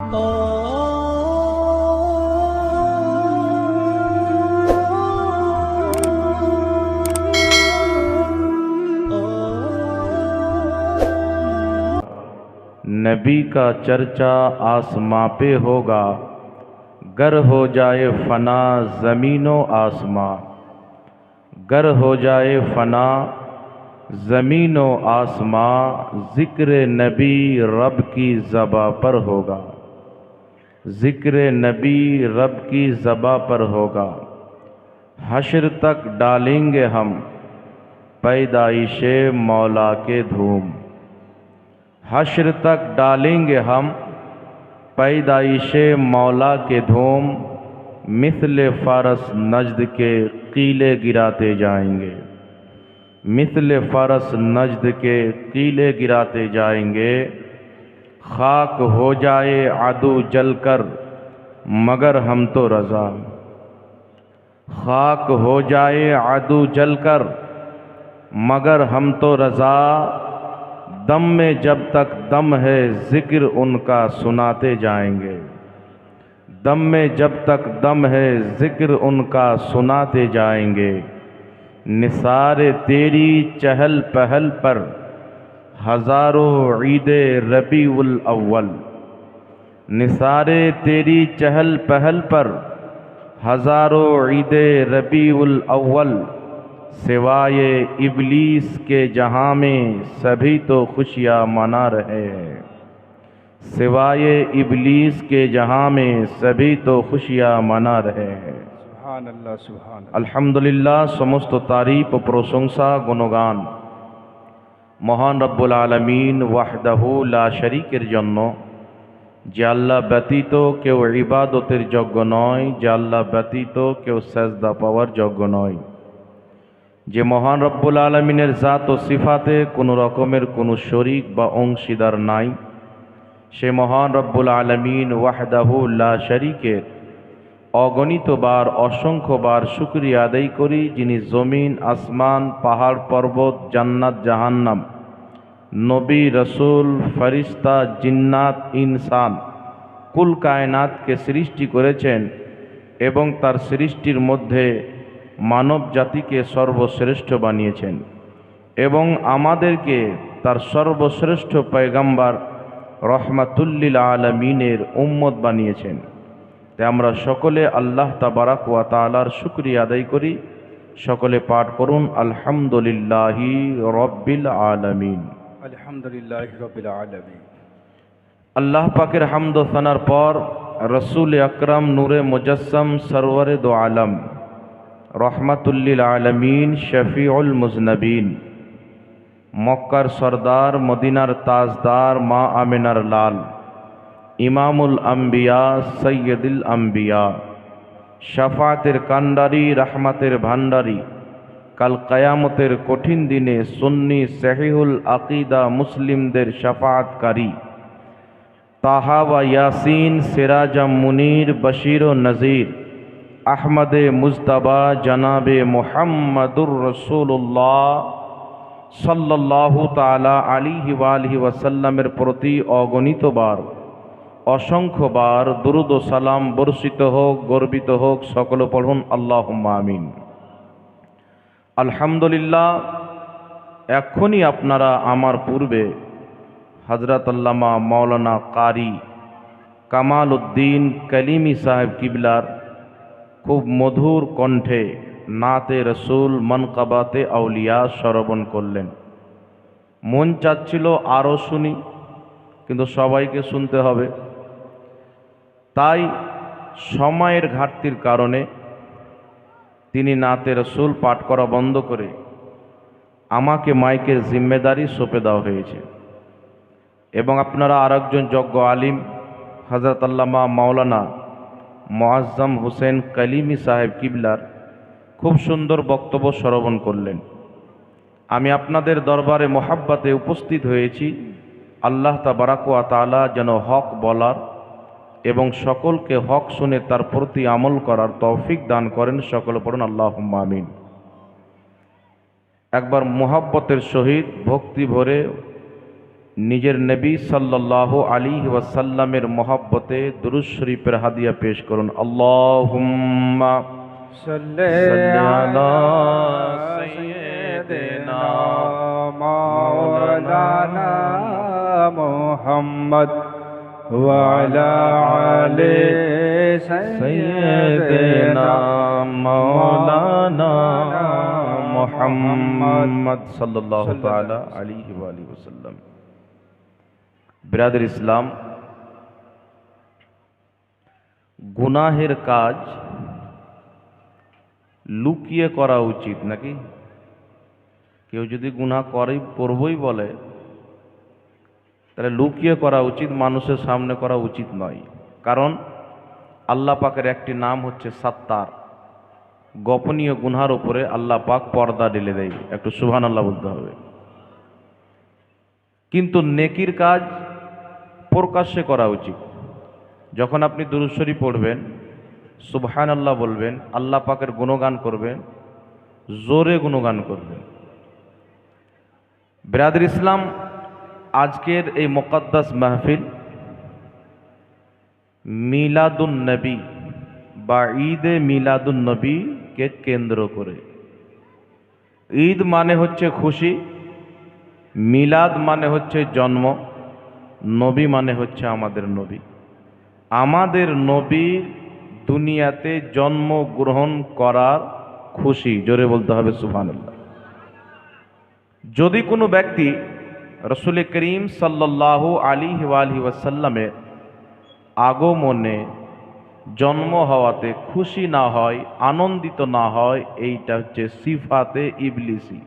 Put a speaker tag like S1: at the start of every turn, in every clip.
S1: नबी का चर्चा आसमां पे होगा, गर हो जाए फना ज़मीनो आसमां। गर हो जाए फना ज़मीनो आसमां, ज़िक्र नबी रब की ज़बा पर होगा। ज़िक्र नबी रब की ज़बा पर होगा। हश्र तक डालेंगे हम पैदाइशे मौला के धूम। हश्र तक डालेंगे हम पैदाइशे मौला के धूम। मिस्ल फ़ारस नजद के कीले गिराते जाएंगे। मिस्ल फ़ारस नजद के कीले गिराते जाएंगे। खाक हो जाए आदू जलकर मगर हम तो रज़ा। खाक हो जाए आदू जलकर मगर हम तो रज़ा। दम में जब तक दम है ज़िक्र उनका सुनाते जाएंगे। दम में जब तक दम है ज़िक्र उनका सुनाते जाएंगे। निसारे तेरी चहल पहल पर हज़ारों ईदे रबीउल अव्वल। निसारे तेरी चहल पहल पर हज़ारों ईदे रबीउल अव्वल। सिवाए इबलीस के जहाँ में सभी तो खुशियाँ मना रहे हैं। सिवाए इबलीस के जहाँ में सभी तो खुशियाँ मना रहे हैं।
S2: सुभान अल्लाह, सुभान अल्लाह।
S1: अल्हम्दुलिल्लाह, समस्त तारीफ प्रशंसा गुणगान মহান রব্বুল আলামিন ওয়াহদাহু লা শরীকের জন্য, যে আল্লাহ ব্যতীত কেউ ইবাদতের যোগ্য নয়, যে আল্লাহ ব্যতীত কেউ সেজদা পাওয়ার যোগ্য নয়, যে মহান রব্বুল আলামিনের জাত ও সিফাতে কোনো রকমের কোনো শরীক বা অংশীদার নাই, সে মহান রব্বুল আলামিন ওয়াহদাহু লা শরীকের অগণিতবার অসংখ্যবার শুকরিয়া আদায় করি, যিনি জমিন আসমান পাহাড় পর্বত জান্নাত জাহান্নাম নবী রসুল ফরিস্তা জিন্নাত ইনসান কুল কায়নাতকে সৃষ্টি করেছেন এবং তার সৃষ্টির মধ্যে মানব জাতিকে সর্বশ্রেষ্ঠ বানিয়েছেন এবং আমাদেরকে তার সর্বশ্রেষ্ঠ পয়গম্বর রহমাতুল্লিল আলামিনের উম্মত বানিয়েছেন। তাই আমরা সকলে আল্লাহ তাবারাক ওয়া তাআলার শুকরিয়া আদায় করি। সকলে পাঠ করুন আলহামদুলিল্লাহি রব্বিল আলামিন।
S2: আলহামদুলিল্লাহি রাব্বিল আলামিন।
S1: আল্লাহ পাকের হামদ ও সানার পর রসুল আকরাম নূরে মুজাসসাম সরওয়ারে দো আলম রহমাতুল্লিল আলামিন শফিউল মুজনবিন, মক্কার সরদার মদিনার তাজদার মা আমিনার লাল, ইমামুল আম্বিয়া সৈয়দুল আম্বিয়া, শাফাতের কান্ডারি রহমতের ভান্ডারি, কাল কায়ামতের কঠিন দিনে সুন্নি সহিহুল আকিদা মুসলিমদের শাফাআতকারী, তাহা ওয়া ইয়াসিন সিরাজা মুনির বশির ও নজির, আহমদে মুজতবা জনাবে মুহাম্মদুর রসুল্লাহ সাল্লাল্লাহু তাআলা আলাইহি ওয়া আলিহি ওয়াসাল্লামের প্রতি অগণিতবার অসংখ্যবার দুরুদ ও সালাম বর্ষিত হোক, গর্বিত হোক। সকলে পড়ুন আল্লাহুম্মা আমিন। আলহামদুলিল্লাহ, এখনই আপনারা আমার পূর্বে হযরত আল্লামা মাওলানা কারি কামাল উদ্দিন কলিমি সাহেব কিবলার খুব মধুর কণ্ঠে নাতে রসুল মনকাবাতে আউলিয়া শ্রবণ করলেন। মন চাচ্ছিল আরও শুনি, কিন্তু সবাইকে শুনতে হবে, তাই সময়ের ঘাটতির কারণে তিনি নাতে রসুল পাঠ করা বন্ধ করে আমাকে মাইকের জিম্মেদারি সঁপে দেওয়া হয়েছে। এবং আপনারা আরেকজন যোগ্য আলিম হযরত আল্লামা মাওলানা মুআজ্জম হোসেন কলিমি সাহেব কিবলার খুব সুন্দর বক্তব্য শ্রবণ করলেন। আমি আপনাদের দরবারে মোহাব্বতে উপস্থিত হয়েছি। আল্লাহ তাবারাক ওয়া তাআলা যেন হক বলার এবং সকলকে হক শুনে তার প্রতি আমল করার তৌফিক দান করেন। সকলে পড়ুন আল্লাহুম্মা আমিন। একবার মোহাব্বতের সহিত ভক্তি ভরে নিজের নবী সাল্লাল্লাহু আলাইহি ওয়াসাল্লামের মহব্বতে দুরূদ শরীফের হাদিয়া পেশ করুন। আল্লাহুম্মা
S2: সাল্লি
S1: সাল্লি আলা
S2: সাইয়্যিদিনা
S1: সাইয়্যিদিনা
S2: মাওলানা মুহাম্মদ ওয়া আলা আলি
S1: সাইয়্যিদিনা মাওলানা মুহাম্মদ সাল্লাল্লাহু তাআলা আলাইহি ওয়া আলিহি ওয়াসাল্লাম। বিরাদর ইসলাম, গুনাহের কাজ লুকিয়ে করা উচিত নাকি? কেউ যদি গুনাহ করবই বলে তাহলে লুকিয়ে করা উচিত, মানুষের সামনে করা উচিত নয়। কারণ আল্লাহ পাকের একটি নাম হচ্ছে সাত্তার। গোপনীয় গুনহার উপরে আল্লাহ পাক পর্দা ঢেলে দেয়। একটু সুবহানাল্লাহ বলতে হবে। কিন্তু নেকির কাজ প্রকাশ্যে করা উচিত। যখন আপনি দুরূদ শরীফ পড়বেন, সুবহানাল্লাহ বলবেন, আল্লাহ পাকের গুণগান করবেন, জোরে গুণগান করবেন। বিরাদর ইসলাম, আজকের এই মুকদ্দাস মাহফিল মিলাদুন নবী বা ঈদে মিলাদুন নবীকে কেন্দ্র করে। ঈদ মানে হচ্ছে খুশি, মিলাদ মানে হচ্ছে জন্ম, নবী মানে হচ্ছে আমাদের নবী। আমাদের নবীর দুনিয়াতে জন্ম গ্রহণ করার খুশি, জোরে বলতে হবে সুবহানাল্লাহ। যদি কোনো ব্যক্তি রাসূল করিম সাল্লাল্লাহু আলাইহি ওয়াসাল্লামের আগমনে, জন্ম হওয়াতে খুশি না হয়, আনন্দিত না হয়, এইটা হচ্ছে সিফাতে ইবলিসি।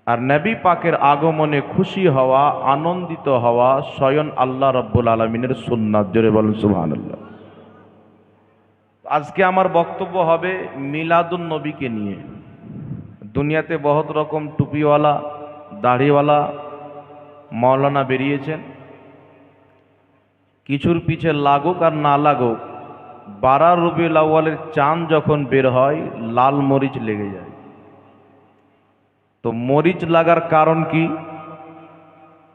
S1: আর নবী পাকের আগমনে খুশি হওয়া, আনন্দিত হওয়া স্বয়ং আল্লাহ রাব্বুল আলামিনের সুন্নাত। জোরে বলেন সুবহানাল্লাহ। আজকে আমার বক্তব্য হবে মিলাদুন নবীকে নিয়ে। দুনিয়াতে বহুত রকম টুপিওয়ালা, দাড়িওয়ালা মাওলানা বেরিয়েছেন। কিছুর পিছে লাগুক আর না লাগুক, 12 রবিউল আউয়ালের চাঁদ যখন বের হয় লাল মরিচ লেগে যায়। তো মরিচ লাগার কারণ কি?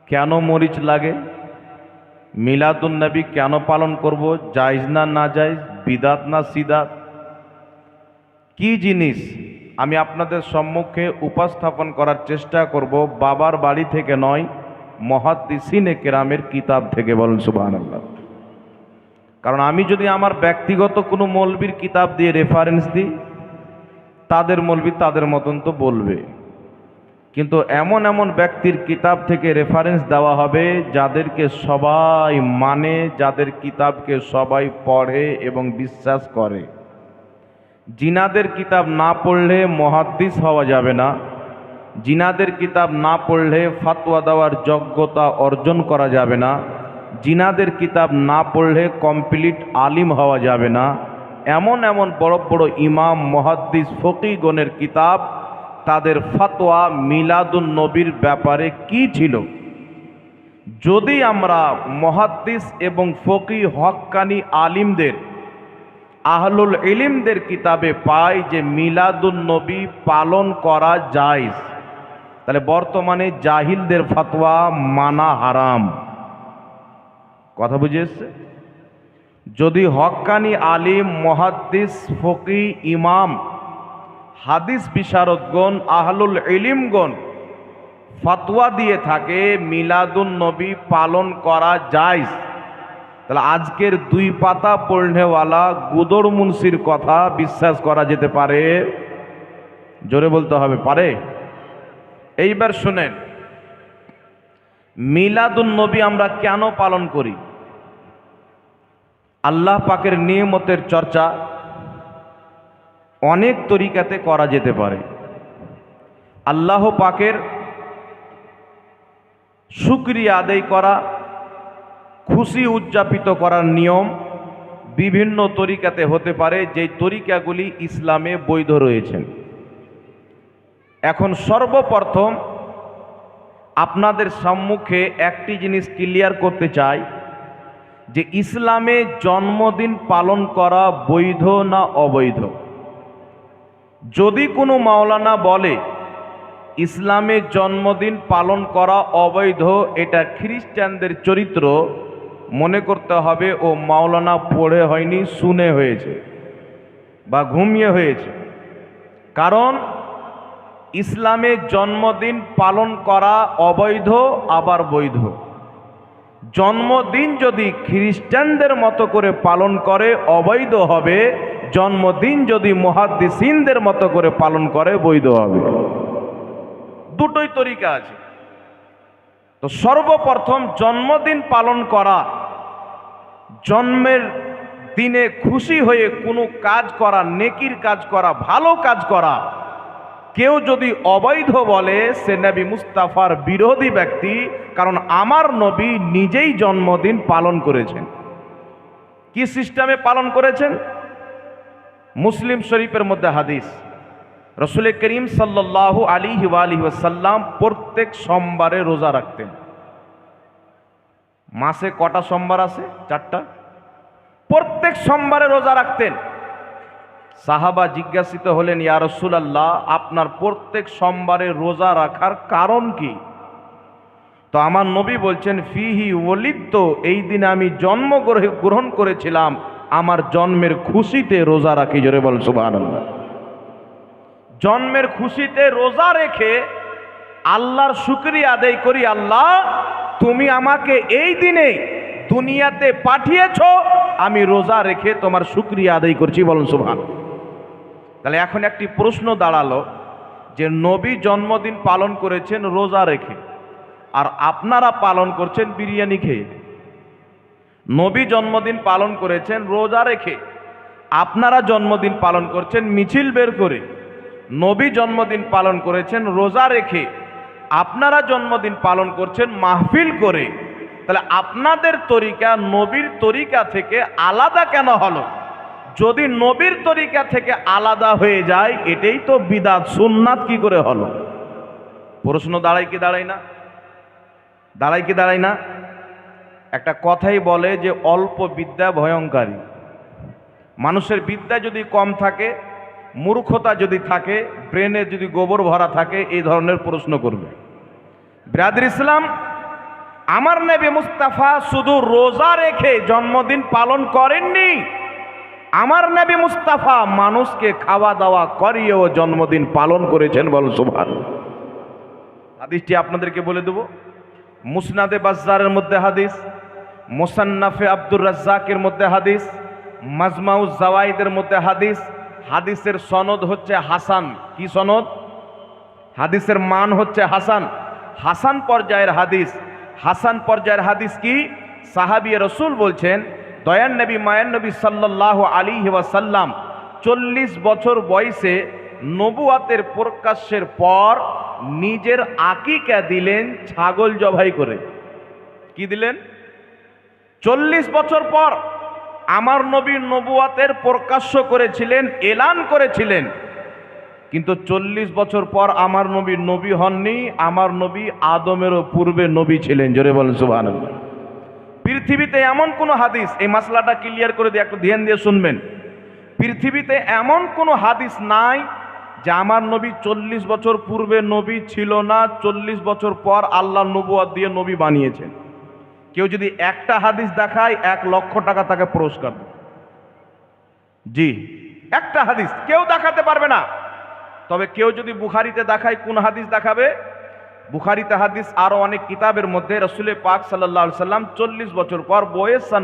S1: কেন মরিচ লাগে? মিলাদুন নবী কেন পালন করব? জায়েজ না না জায়েজ, বিদাত না সিদাত, কি জিনিস আমি আপনাদের সম্মুখে উপস্থাপন করার চেষ্টা করব। বাবার বাড়ি থেকে নয়, মুহাদ্দিসিনে কেরামের কিতাব থেকে। বলেন সুবহানাল্লাহ। কারণ আমি যদি আমার ব্যক্তিগত কোনো মৌলবীর কিতাব দিয়ে রেফারেন্স দিই, তাদের মৌলবী তাদের মতন তো বলবে, কিন্তু এমন এমন ব্যক্তির কিতাব থেকে রেফারেন্স দেওয়া হবে যাদেরকে সবাই মানে, যাদের কিতাবকে সবাই পড়ে এবং বিশ্বাস করে। জিনাদের কিতাব না পড়লে মুহাদ্দিস হওয়া যাবে না, জিনাদের কিতাব না পড়লে ফাতোয়া দেওয়ার যোগ্যতা অর্জন করা যাবে না, জিনাদের কিতাব না পড়লে কমপ্লিট আলিম হওয়া যাবে না। এমন এমন বড় বড় ইমাম, মুহাদ্দিস, ফকিহগণের কিতাব, তাদের ফাতোয়া মিলাদুন নবীর ব্যাপারে কি ছিল, যদি আমরা মুহাদ্দিস এবং ফকিহ হক্কানি আলিমদের, আহলুল ইলমদের কিতাবে পাই যে মিলাদুন নবী পালন করা জায়েজ, তাহলে বর্তমানে জাহিলদের ফাতোয়া মানা হারাম। কথা বুঝে এসছে? যদি হক্কানি আলিম, মুহাদ্দিস, ফকিহ, ইমাম, হাদিস বিশারদগণ, আহলুল ইলমগণ ফতোয়া দিয়ে থাকে মিলাদুন নবী পালন করা জায়েজ, তাহলে আজকের 2 পাতা পড়নেওয়ালা গুদর মুন্সির কথা বিশ্বাস করা যেতে পারে? জোরে বলতে হবে, পারে? এইবার শুনেন, মিলাদুন নবী আমরা কেন পালন করি? আল্লাহ পাকের নিয়ামতের চর্চা অনেক তরিকাতে করা যেতে পারে। আল্লাহ পাকের শুকরিয়া আদায় করা, খুশি উদযাপিত করার নিয়ম বিভিন্ন তরিকাতে হতে পারে, যেই তরিকাগুলি ইসলামে বৈধ রয়েছেন। এখন সর্বপ্রথম আপনাদের সম্মুখে একটি জিনিস ক্লিয়ার করতে চাই যে ইসলামে জন্মদিন পালন করা বৈধ না অবৈধ। যদি কোনো মাওলানা বলে ইসলামে জন্মদিন পালন করা অবৈধ, এটা খ্রিস্টানদের চরিত্র মনে করতে হবে ও মাওলানা পড়ে হয়নি, শুনে হয়েছে বা ঘুমিয়ে হয়েছে। কারণ ইসলামে জন্মদিন পালন করা অবৈধ আবার বৈধ। জন্মদিন যদি খ্রিস্টানদের মতো করে পালন করে অবৈধ হবে, জন্মদিন যদি মুহাদ্দিসিনদের মতো করে পালন করে বৈধ হবে। দুটোই তরিকা আছে। তো সর্বপ্রথম জন্মদিন পালন করা, জন্মের দিনে খুশি হয়ে কোনো কাজ করা, নেকির কাজ করা, ভালো কাজ করা, কেউ যদি অবৈধ বলে সে নবী মুস্তাফার বিরোধী ব্যক্তি। কারণ আমার নবী নিজেই জন্মদিন পালন করেছেন। কি সিস্টেমে পালন করেছেন? মুসলিম শরীফের মধ্যে হাদিস, রসুল করিম সাল্লাল্লাহু আলাইহি ওয়াসাল্লাম প্রত্যেক সোমবারে রোজা রাখতেন। মাসে কটা সোমবার আছে? 4টা। প্রত্যেক সোমবারে রোজা রাখতেন। সাহাবা জিজ্ঞাসিত হলেন, ইয়া রাসূলুল্লাহ, আপনার প্রত্যেক সোমবারে রোজা রাখার কারণ কি? তো আমার নবী বলছেন, ফিহি ওয়ালিদতু, এই দিনে আমি জন্মগ্রহণ করেছিলাম, আমার জন্মের খুশিতে রোজা রাখি। জোরে বল সুবহানাল্লাহ। জন্মের খুশিতে রোজা রেখে আল্লাহর শুকরিয়া আদায় করি, আল্লাহ তুমি আমাকে এই দিনে দুনিয়াতে পাঠিয়েছ, আমি রোজা রেখে তোমার শুকরিয়া আদায় করছি। বলুন সুবহানাল্লাহ। তাহলে এখন একটি প্রশ্ন দাঁড়ালো যে নবী জন্মদিন পালন করেছেন রোজা রেখে, আর আপনারা পালন করছেন বিরিয়ানি খেয়ে। নবী জন্মদিন পালন করেছেন রোজা রেখে, আপনারা জন্মদিন পালন করছেন মিছিল বের করে। নবী জন্মদিন পালন করেছেন রোজা রেখে, আপনারা জন্মদিন পালন করছেন মাহফিল করে। তাহলে আপনাদের তরিকা নবীর তরিকা থেকে আলাদা কেন হলো? যদি নবীর তরিকা থেকে আলাদা হয়ে যায়, এটাই তো বিদআত, সুন্নাত কি করে হলো? প্রশ্ন দাঁড়ায় কি দাঁড়ায় না? দাঁড়ায় কি দাঁড়ায় না? একটা কথাই বলে যে অল্প বিদ্যা ভয়ঙ্করী। মানুষের বিদ্যা যদি কম থাকে, মূর্খতা যদি থাকে, ব্রেনে যদি গোবর ভরা থাকে, এই ধরনের প্রশ্ন করবে। ব্রাদার ইসলাম, আমার নবী মুস্তাফা শুধু রোজা রেখে জন্মদিন পালন করেননি, আমার নবী মুস্তাফা মানুষকে খাওয়া দাওয়া করিয়েও জন্মদিন পালন করেছেন। বল সুবহানাল্লাহ। হাদিসটি আপনাদেরকে বলে দেব। মুসনাদে বাজ্জারের মধ্যে হাদিস, মুসান্নাফে আব্দুর রাজ্জাকের মধ্যে হাদিস, মাজমাউজ জাওয়াইদের মধ্যে হাদিস। হাদিসের সনদ হচ্ছে হাসান। কি সনদ? হাদিসের মান হচ্ছে হাসান। হাসান পর্যায়ের হাদিস। হাসান পর্যায়ের হাদিস কি? সাহাবী রাসূল বলছেন, দয়ার নবী মায়ার নবী সাল্লাল্লাহু আলাইহি ওয়াসাল্লাম 40 বছর বয়সে নবুয়াতের প্রকাশের পর নিজের আকিকা দিলেন ছাগল জবাই করে। কি দিলেন? 40 বছর পর আমার নবী নবুয়াতের প্রকাশ্য করেছিলেন, এলান করেছিলেন, কিন্তু 40 বছর পর আমার নবী নবী হননি। আমার নবী আদমেরও পূর্বে নবী ছিলেন। জোরে বলেন সুবহানাল্লাহ। পৃথিবীতে এমন কোনো হাদিস, এই মাসলাটা ক্লিয়ার করে দিয়ে একটু ধ্যান দিয়ে শুনবেন, পৃথিবীতে এমন কোনো হাদিস নাই যে আমার নবী 40 বছর পূর্বে নবী ছিল না, 40 বছর পর আল্লাহ নবুয়াত দিয়ে নবী বানিয়েছেন। কেউ যদি একটা হাদিস দেখায় 1 লক্ষ টাকা তাকে পুরস্কার দেবে। জি, একটা হাদিস কেউ দেখাতে পারবে না। তবে কেউ যদি বুখারীতে দেখায়, কোন হাদিস দেখাবে? বুখারীতে হাদিস, আরো অনেক কিতাবের মধ্যে রাসূল পাক সাল্লাল্লাহু আলাইহি সাল্লাম 40 বছর পর বয়সান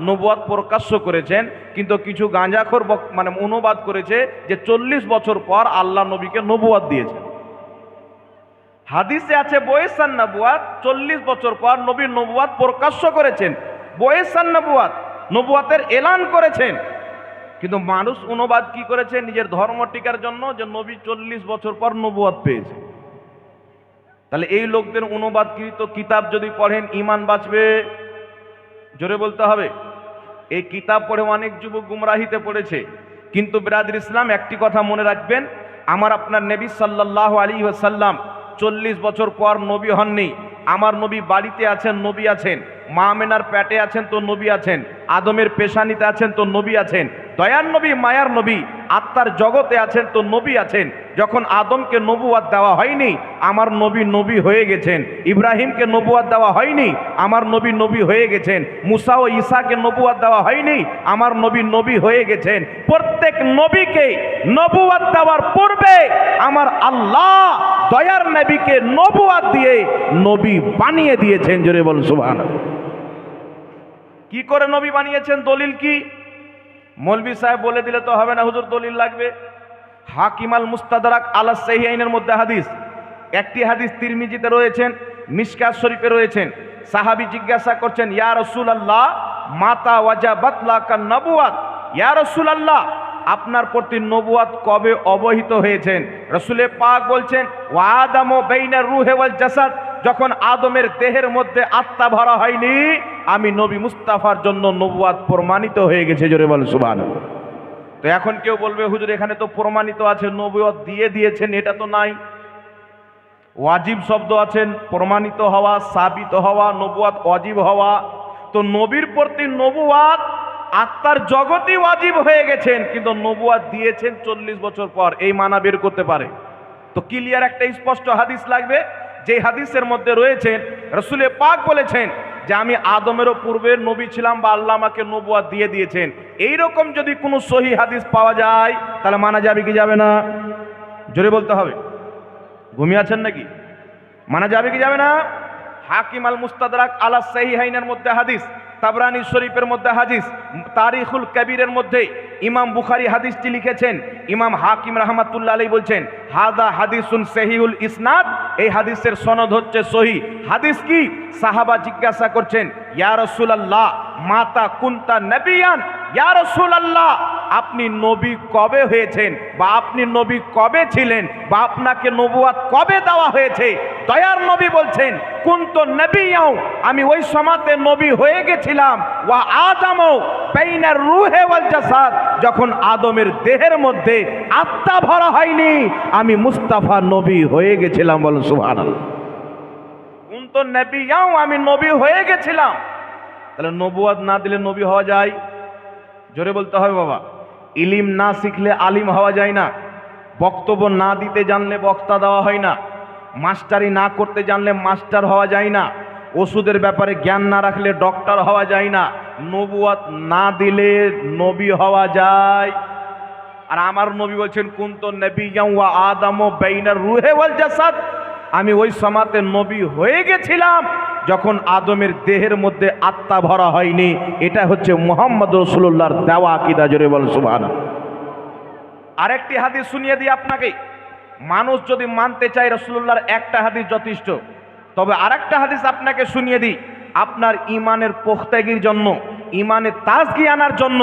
S1: নবুয়াত প্রকাশ্য করেছেন। কিন্তু কিছু গাঁজাখোর মানে অনুবাদ করেছে যে 40 বছর পর আল্লাহ নবীকে নবুয়াত দিয়েছেন। হাদিসে আছে বয়সান নবুয়াত, 40 বছর পর নবী নবুয়াত প্রকাশ্য করেছেন, বয়সান নবুয়াতের এলান করেছেন। কিন্তু মানুষ অনুবাদ কি করেছে নিজের ধর্ম টিকার জন্য, যে নবী 40 বছর পর নবুয়াত পেয়েছে। তাহলে এই লোকদের অনুবাদকৃত কিতাব যদি পড়েন ঈমান বাঁচবে? জোরে বলতে হবে। এই কিতাব পড়ে অনেক যুবক গুমরাহিতে পড়েছে। কিন্তু ব্রাদার ইসলাম, একটি কথা মনে রাখবেন, আমার আপনার নবী সাল্লাল্লাহু আলাইহি ওয়াসাল্লাম 40 বছর পর নবী হননি। আমার নবী বাড়িতে আছেন, নবী আছেন। মা আমেনার পেটে আছেন তো নবী আছেন। আদমের পেশানিতে আছেন তো নবী আছেন। দয়ার নবী, মায়ার নবী আত্মার জগতে আছেন তো নবী আছেন। যখন আদমকে নবুয়াত দেওয়া হয়নি, আমার নবী নবী হয়ে গেছেন। ইব্রাহিমকে নবুয়াত দেওয়া হয়নি, আমার নবী নবী হয়ে গেছেন। মুসা ও ঈসাকে নবুয়াত দেওয়া হয়নি, আমার নবী নবী হয়ে গেছেন। প্রত্যেক নবীকে নবুয়াত দেওয়ার পূর্বে আমার আল্লাহ দয়ার নবীকে নবুয়াত দিয়ে নবী বানিয়ে দিয়েছেন। জোরে বল সুবহানাল্লাহ। কি করে নবী বানিয়েছেন, দলিল কি? মৌলভী সাহেব বলে দিলে তো হবে না, হুজুর দলিল লাগবে। হাকিম আল মুস্তাদরাক আলা সাহিহাইনের মধ্যে হাদিস, একটি হাদিস তিরমিজিতে রয়েছেন, মিশকাত শরীফে রয়েছেন। সাহাবী জিজ্ঞাসা করছেন, ইয়া রাসূলুল্লাহ মাতা ওয়াজাবাত লাকা নবুয়াত, ইয়া রাসূলুল্লাহ আপনার প্রতি নবুয়াত কবে অবহিত হয়েছেন? রাসূলে পাক বলছেন, ওয়া আদামু বাইনার রূহি ওয়াল জাসাদ, যখন আদমের দেহের মধ্যে আত্মা ভরা হয়নি আমি নবী মুস্তাফার জন্য নবুয়াত প্রমাণিত হয়ে গেছে। জোরে বল সুবহানাল্লাহ। তো এখন কেউ বলবে, হুজুর এখানে তো প্রমাণিত আছে, নবুয়াত দিয়ে দিয়েছেন, এটা তো নাই। ওয়াজিব শব্দ আছেন, প্রমাণিত হওয়া, সাবিত হওয়া, নবুয়াত ওয়াজিব হওয়া। তো নবীর প্রতি নবুয়াত আত্মার জগতই ওয়াজিব হয়ে গেছেন, কিন্তু নবুয়াত দিয়েছেন 40 বছর পর, এই মানা বের করতে পারে? তো ক্লিয়ার একটা স্পষ্ট হাদিস লাগবে, যে হাদিসের মধ্যে রয়েছেন রাসূলে পাক বলেছেন যে আমি আদমেরও পূর্বে নবী ছিলাম বা আল্লাহ আমাকে নবুয়াত দিয়ে দিয়েছেন। এইরকম যদি কোনো সহি হাদিস পাওয়া যায় তাহলে মানা যাবে কি যাবে না? জোরে বলতে হবে। ঘুমিয়ে আছেন নাকি? মানা যাবে কি যাবে না? হাকিম আল মুস্তাদরাক আলা সাহিহাইনের মধ্যে হাদিস, তাবরানী শরীফের মধ্যে হাদিস, তারিখুল কবিরের মধ্যে ইমাম বুখারী হাদিসটি লিখেছেন। ইমাম হাকিম রাহমাতুল্লাহ আলাইহি বলছেন, হাদা হাদিসুন সহিহুল ইসনাদ, এই হাদিসের সনদ হচ্ছে সহি। হাদিস কি? সাহাবা জিজ্ঞাসা করছেন, ইয়া রাসূলুল্লাহ মাতা কুনতা নবিয়ান, ইয়া রাসূলুল্লাহ আপনি নবী কবে হয়েছেন, বা আপনি নবী কবে ছিলেন, বা আপনাকে নবুয়াত কবে দেওয়া হয়েছে? দয়ার নবী বলছেন, কুনতু নবিয়াও, আমি ওই সময়তে নবী হয়ে গেছিলাম, ওয়া আদামু বাইনার রূহি ওয়াল জাসাদ, যখন আদমের দেহের মধ্যে আত্মা ভরা হয়নি আমি মুস্তাফা নবী হয়ে গেছিলাম। বল সুবহানাল্লাহ। কুনতু নবিয়াও, আমি নবী হয়ে গেছিলাম। তাহলে নবুয়াত না দিলে নবী হওয়া যায়? জোরে বলতে হবে বাবা। ইলিম না শিখলে আলিম হওয়া যায় না, বক্তব্য না দিতে জানলে বক্তা দেওয়া হয় না, মাস্টারি না করতে জানলে মাস্টার হওয়া যায় না, ওষুধের ব্যাপারে জ্ঞান না রাখলে ডক্টর হওয়া যায় না। নবুয়াত না দিলে নবী হওয়া যায়? আর আমার নবী বলছেন, কুনতু নবিয়্যান ওয়া আদামু বাইনার রূহি ওয়াল জাসাদ, আমি ওই সময়তে নবী হয়ে গেছিলাম যখন আদমের দেহের মধ্যে আত্মা ভরা হয়নি। এটা হচ্ছে মুহাম্মদ রাসূলুল্লাহর দেওয়া আকীদা। জোরে বল সুবহানাল্লাহ। আরেকটি হাদিস শুনিয়ে দিই আপনাকে। মানুষ যদি মানতে চায় রাসূলুল্লাহর একটা হাদিস যথেষ্ট, তবে আরেকটা হাদিস আপনাকে শুনিয়ে দিই আপনার ইমানের পোখতাগির জন্য, ইমানের তাজগি আনার জন্য।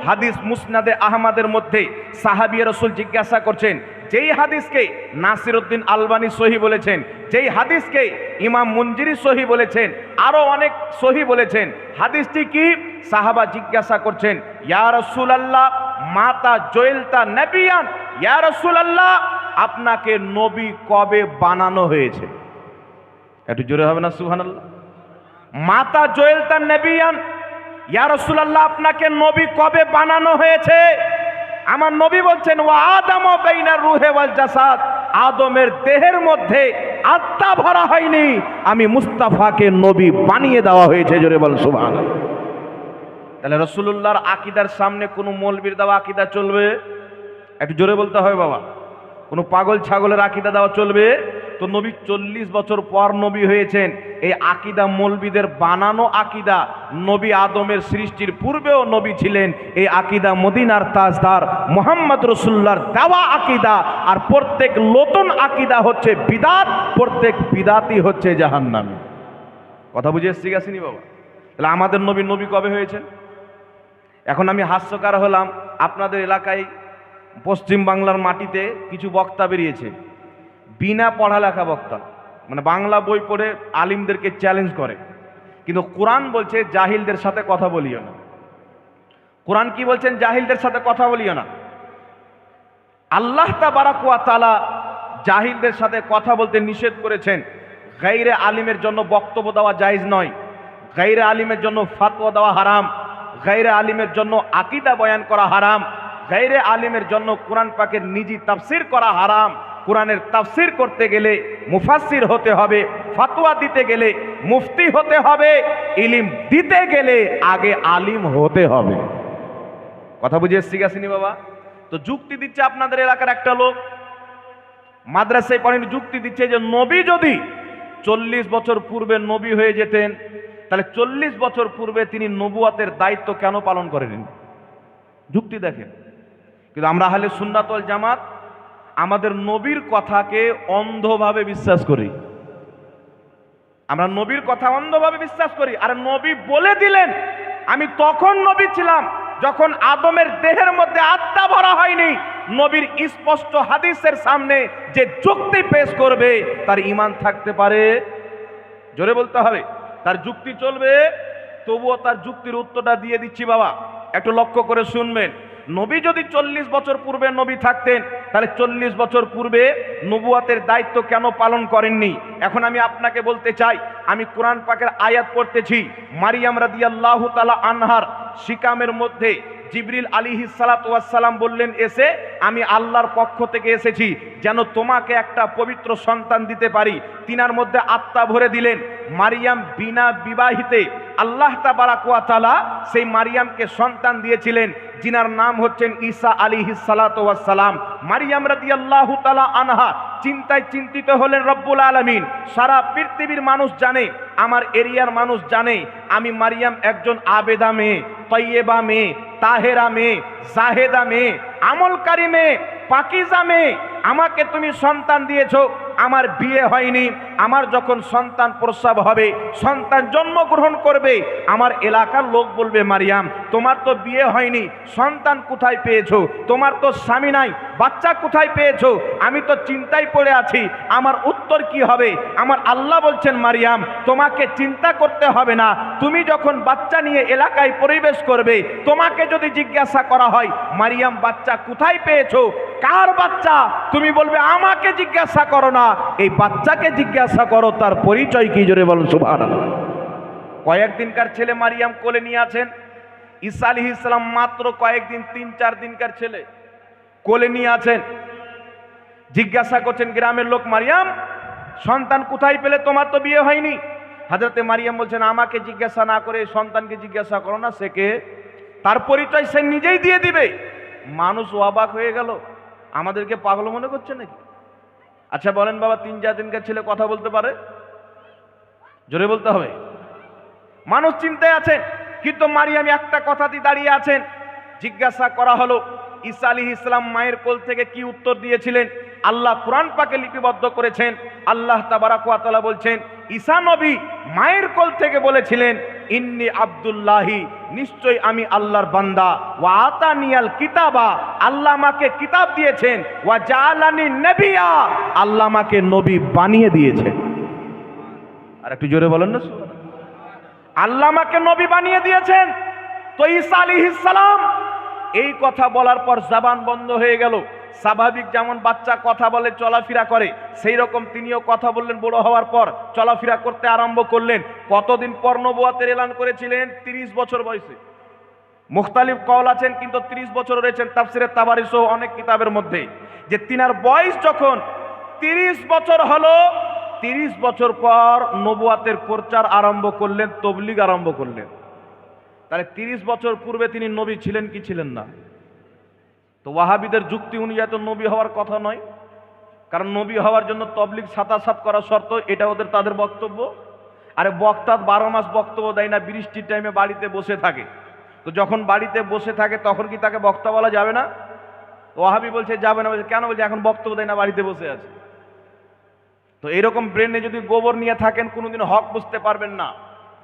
S1: হাদিস মুসনাদে আহমদের মধ্যে সাহাবী রাসূল জিজ্ঞাসা করছেন, যেই হাদিসকে নাসিরউদ্দিন আলবানী সহি বলেছেন, যেই হাদিসকে ইমাম মুনজিরি সহি বলেছেন, আরো অনেক সহি বলেছেন, হাদিসটি কি? সাহাবা জিজ্ঞাসা করছেন, ইয়া রাসূলুল্লাহ মাতা জুইলতা নবিয়ান, ইয়া রাসূলুল্লাহ আপনাকে নবী কবে বানানো হয়েছে? একটু জোরে হবে না সুবহানাল্লাহ? মাতা জুইলতা নবিয়ান, ইয়া রাসূলুল্লাহ আপনাকে নবী কবে বানানো হয়েছে? আমার নবী বলছেন, ওয়া আদামু বাইনার রূহি ওয়াল জাসাদ, আদমের দেহের মধ্যে আত্মা ভরা হয়নি আমি মুস্তাফাকে নবী বানিয়ে দেওয়া হয়েছে। জোরে বল সুবহানাল্লাহ। তাহলে রাসূলুল্লাহর আকীদার সামনে কোনো মৌলবীর দেওয়া আকীদা চলবে? একটু জোরে বলতে হবে বাবা। কোনো পাগল ছাগলের আকীদা দেওয়া চলবে? তো নবী 40 বছর পর নবী হয়েছেন, এই আকীদা মৌলবীদের বানানো আকীদা। নবী আদমের সৃষ্টির পূর্বেও নবী ছিলেন। এই আকীদা মদিনার তাজদার মুহাম্মদ রাসূলুল্লাহর দেওয়া আকীদা। আর প্রত্যেক নতুন আকীদা হচ্ছে বিদাত, প্রত্যেক বিদাতই হচ্ছে জাহান্নামী। কথা বুঝে এসছি গেছিনি বাবা? তাহলে আমাদের নবী নবী কবে হয়েছেন? এখন আমি হাস্যকর হলাম, আপনাদের এলাকায় পশ্চিম বাংলার মাটিতে কিছু বক্তা বেরিয়েছে, বিনা পড়ালেখা বক্তা, মানে বাংলা বই পড়ে আলিমদেরকে চ্যালেঞ্জ করে, কিন্তু কোরআন বলছে জাহিলদের সাথে কথা বলিও না। কোরআন কি বলছেন? জাহিলদের সাথে কথা বলিও না। আল্লাহ তাবারাক ওয়া তাআলা জাহিলদের সাথে কথা বলতে নিষেধ করেছেন। গায়রে আলিমের জন্য বক্তব্য দেওয়া জায়েজ নয়, গায়রে আলিমের জন্য ফতোয়া দেওয়া হারাম, গায়রে আলিমের জন্য আকীদা বয়ান করা হারাম, গায়রে আলিমের জন্য কোরআন পাকের নিজি তাফসির করা হারাম। কোরআনের তাফসির করতে গেলে মুফাসসির হতে হবে, ফতোয়া দিতে গেলে মুফতি হতে হবে, ইলম দিতে গেলে আগে আলিম হতে হবে। কথা বুঝে এসছি গেছিনি বাবা? তো যুক্তি দিচ্ছে আপনাদের এলাকার একটা লোক, মাদ্রাসায় পড়েন, যুক্তি দিচ্ছে যে নবী যদি 40 বছর পূর্বে নবী হয়ে যেতেন, তাহলে 40 বছর পূর্বে তিনি নবুয়াতের দায়িত্ব কেন পালন করেন? যুক্তি দেখেন। কিন্তু আমরা আহলে সুন্নাত ওয়াল জামাত আমাদের নবীর কথাকে অন্ধভাবে বিশ্বাস করি। আমরা নবীর কথা অন্ধভাবে বিশ্বাস করি। আর নবী বলে দিলেন, আমি তখন নবী ছিলাম যখন আদমের দেহের মধ্যে আত্মা ভরা হয়নি। নবীর স্পষ্ট হাদিসের সামনে যে যুক্তি পেশ করবে তার ঈমান থাকতে পারে, জোরে বলতে হবে, তার যুক্তি চলবে। তবুও তার যুক্তির উত্তরটা দিয়ে দিচ্ছি বাবা, একটু লক্ষ্য করে শুনবেন। নবী যদি 40 বছর পূর্বে নবী থাকতেন, তাহলে 40 বছর পূর্বে নবুয়াতের দায়িত্ব কেন পালন করেননি? এখন আমি আপনাকে বলতে চাই, আমি কোরআন পাকের আয়াত পড়তেছি। মারিয়াম রাদিয়াল্লাহু তাআলা আনহার শিকামের মধ্যে জিবরিল আলাইহিস সালাতু ওয়াস সালাম বললেন, এসে আমি আল্লাহর পক্ষ থেকে এসেছি যেন তোমাকে একটা পবিত্র সন্তান দিতে পারি। তিনার মধ্যে আত্মা ভরে দিলেন। মারিয়াম বিনা বিবাহিতে আল্লাহ তাবারাক ওয়া তাআলা সেই মারিয়ামকে সন্তান দিয়েছিলেন, যিনার নাম হচ্ছেন ঈসা আলাইহিস সালাতু ওয়াস সালাম। মারিয়াম রাদিয়াল্লাহু তাআলা আনহা চিন্তায় চিন্তিত হলেন রব্বুল আলামিন। সারা পৃথিবীর মানুষ জানে, আমার এরিয়ার মানুষ জানে, আমি মারিয়াম একজন আবেদা মেয়ে, তৈয়বা মেয়ে, তাহেরা মেয়ে, জাহেদা মেয়ে, আমলকারী মেয়ে, পাকিজা মেয়ে। আমাকে তুমি সন্তান দিয়েছো, আমার বিয়ে হয়নি। আমার যখন সন্তান প্রসব হবে, সন্তান জন্মগ্রহণ করবে, আমার এলাকার লোক বলবে, মারিয়াম তোমার তো বিয়ে হয়নি, সন্তান কোথায় পেয়েছো? তোমার তো স্বামী নাই, বাচ্চা কোথায় পেয়েছো? আমি তো চিন্তায় পড়ে আছি, আমার উত্তর কি হবে? আমার আল্লাহ বলছেন, মারিয়াম তোমাকে চিন্তা করতে হবে না। তুমি যখন বাচ্চা নিয়ে এলাকায় পরিবেশ করবে, তোমাকে যদি জিজ্ঞাসা করা হয়, মারিয়াম বাচ্চা কোথায় পেয়েছো, কার বাচ্চা, তুমি বলবে আমাকে জিজ্ঞাসা করো না, এই বাচ্চাকে জিজ্ঞাসা করো, তার পরিচয় কি, জোরে বলুন সুবহানাল্লাহ। কয়েকদিনকার ছেলে মারিয়াম কোলে নিয়ে আছেন। ঈসা আলাইহিস সালাম মাত্র কয়েকদিন, 3-4 দিনকার ছেলে কোলে নিয়ে আছেন। জিজ্ঞাসা করছেন গ্রামের লোক, মারিয়াম সন্তান কোথায় পেলে, তোমার তো বিয়ে হয়নি। হযরতে মারিয়াম বলছেন, আমাকে জিজ্ঞাসা না করে সন্তানকে জিজ্ঞাসা করো না, সে কে, তার পরিচয় সে নিজেই দিয়ে দিবে। মানুষ অবাক হয়ে গেল, আমাদেরকে পাগল মনে করছে নাকি? আচ্ছা বলেন বাবা, 3-4 দিনকার ছেলে কথা বলতে পারে? জোরে বলতে হবে। মানুষ চিন্তায় আছেন, কিন্তু মারিয়াম একটা কথাতেই দাঁড়িয়ে আছেন। জিজ্ঞাসা করা হলো, ঈসা আলাইহিস সালাম মায়ের কোল থেকে কি উত্তর দিয়েছিলেন? আল্লাহ কুরআন পাকে লিপিবদ্ধ করেছেন। আল্লাহ তাবারাক ওয়া তাআলা বলছেন, ঈসা নবী মায়ের কোল থেকে বলেছিলেন, ইন্নী আব্দুল্লাহি, নিশ্চয় আমি আল্লাহর বান্দা, ওয়া আতানিয়াল কিতাবা, আল্লাহ আমাকে কিতাব দিয়েছেন, ওয়া জাআলানি নবিয়া, আল্লাহ আমাকে নবী বানিয়ে দিয়েছেন। আর একটু জোরে বলেন না, আল্লাহ আমাকে নবী বানিয়ে দিয়েছেন। তো ঈসা আলাইহিস সালাম এই কথা বলার পর জবান বন্ধ হয়ে গেল। স্বাভাবিক যেমন বাচ্চা কথা বলে, চলাফেরা করে, সেই রকম তিনিও কথা বললেন। বড় হওয়ার পর চলাফেরা করতে আরম্ভ করলেন। কতদিন পর নবুয়তের এলান করেছিলেন? 30 বছর বয়সে। মুখতালিফ কওল আছেন, কিন্তু 30 বছর রয়েছেন তাফসিরে তাবারি সহ অনেক কিতাবের মধ্যে, যে তিনার বয়স যখন 30 বছর হলো, 30 বছর পর নবুয়তের প্রচার আরম্ভ করলেন, তবলিগ আরম্ভ করলেন। তাহলে 30 বছর পূর্বে তিনি নবী ছিলেন কি ছিলেন না? তো ওয়াহাবিদের যুক্তি অনুযায়ী তো নবী হওয়ার কথা নয়, কারণ নবী হওয়ার জন্য তবলিগ ৭ করা শর্ত, এটা ওদের তাদের বক্তব্য। আরে বক্তা 12 মাস বক্তব্য দেয় না, বৃষ্টির টাইমে বাড়িতে বসে থাকে। তো যখন বাড়িতে বসে থাকে তখন কি তাকে বক্তা বলা যাবে না? ওয়াহাবি বলছে যাবে না। বলছে কেন? বলছে এখন বক্তব্য দেয় না, বাড়িতে বসে আছে। তো এরকম ব্রেনে যদি গোবর নিয়ে থাকেন, কোনোদিন হক বুঝতে পারবেন না।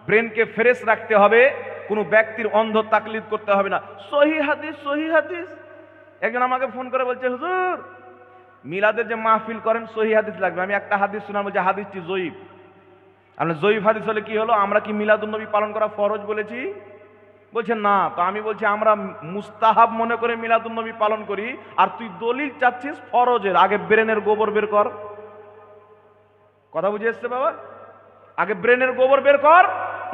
S1: ব্রেনকে ফ্রেশ রাখতে হবে, কোনো ব্যক্তির অন্ধ তাকলিদ করতে হবে না। সহি হাদিস, সহি হাদিস। একজন আমাকে ফোন করে বলছে, হুজুর মিলাদের যে মাহফিল করেন সহি হাদিস লাগবে। আমি একটা হাদিস শুনলাম, বলছে হাদিসটি জয়ীফ। আপনার জয়ীফ হাদিস হলে কি হলো? আমরা কি মিলাদুন নবী পালন করা ফরজ বলেছি? বলছে না। তো আমি বলছি আমরা মুস্তাহাব মনে করে মিলাদুন নবী পালন করি, আর তুই দলিল চাচ্ছিস ফরজের। আগে ব্রেনের গোবর বের কর। কথা বুঝে এসছে বাবা? আগে ব্রেনের গোবর বের কর।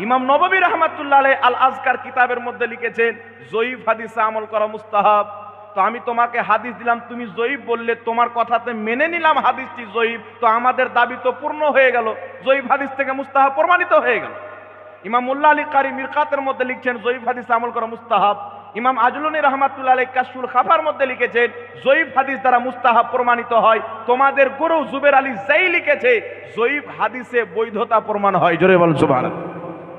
S1: ইমাম নববী রাহমাতুল্লাহ আলাইহি আল আজকার কিতাবের মধ্যে লিখেছেন, জয়ীফ হাদিসে আমল করা মুস্তাহাব। তো আমি তোমাকে হাদিস দিলাম, তুমি জয়ীফ বললে, তোমার কথাতে মেনে নিলাম হাদিসটি জয়ীফ, তো আমাদের দাবি তো পূর্ণ হয়ে গেল, জয়ীফ হাদিস থেকে মুস্তাহাব প্রমাণিত হয়ে গেল। ইমাম মোল্লা আলী কারি মিরকাতের মধ্যে লিখছেন জয়ীফ হাদিস আমল করা মুস্তাহাব। ইমাম আজলুনি রহমাতুল্লাহ আলাইহি কাশফুল খাফার মধ্যে লিখেছেন জয়ীফ হাদিস দ্বারা মুস্তাহাব প্রমাণিত হয়। তোমাদের গুরু জুবের আলী জাই লিখেছে জয়ীফ হাদিসে বৈধতা প্রমাণ হয়। জোরে বলুন সুবহানাল্লাহ।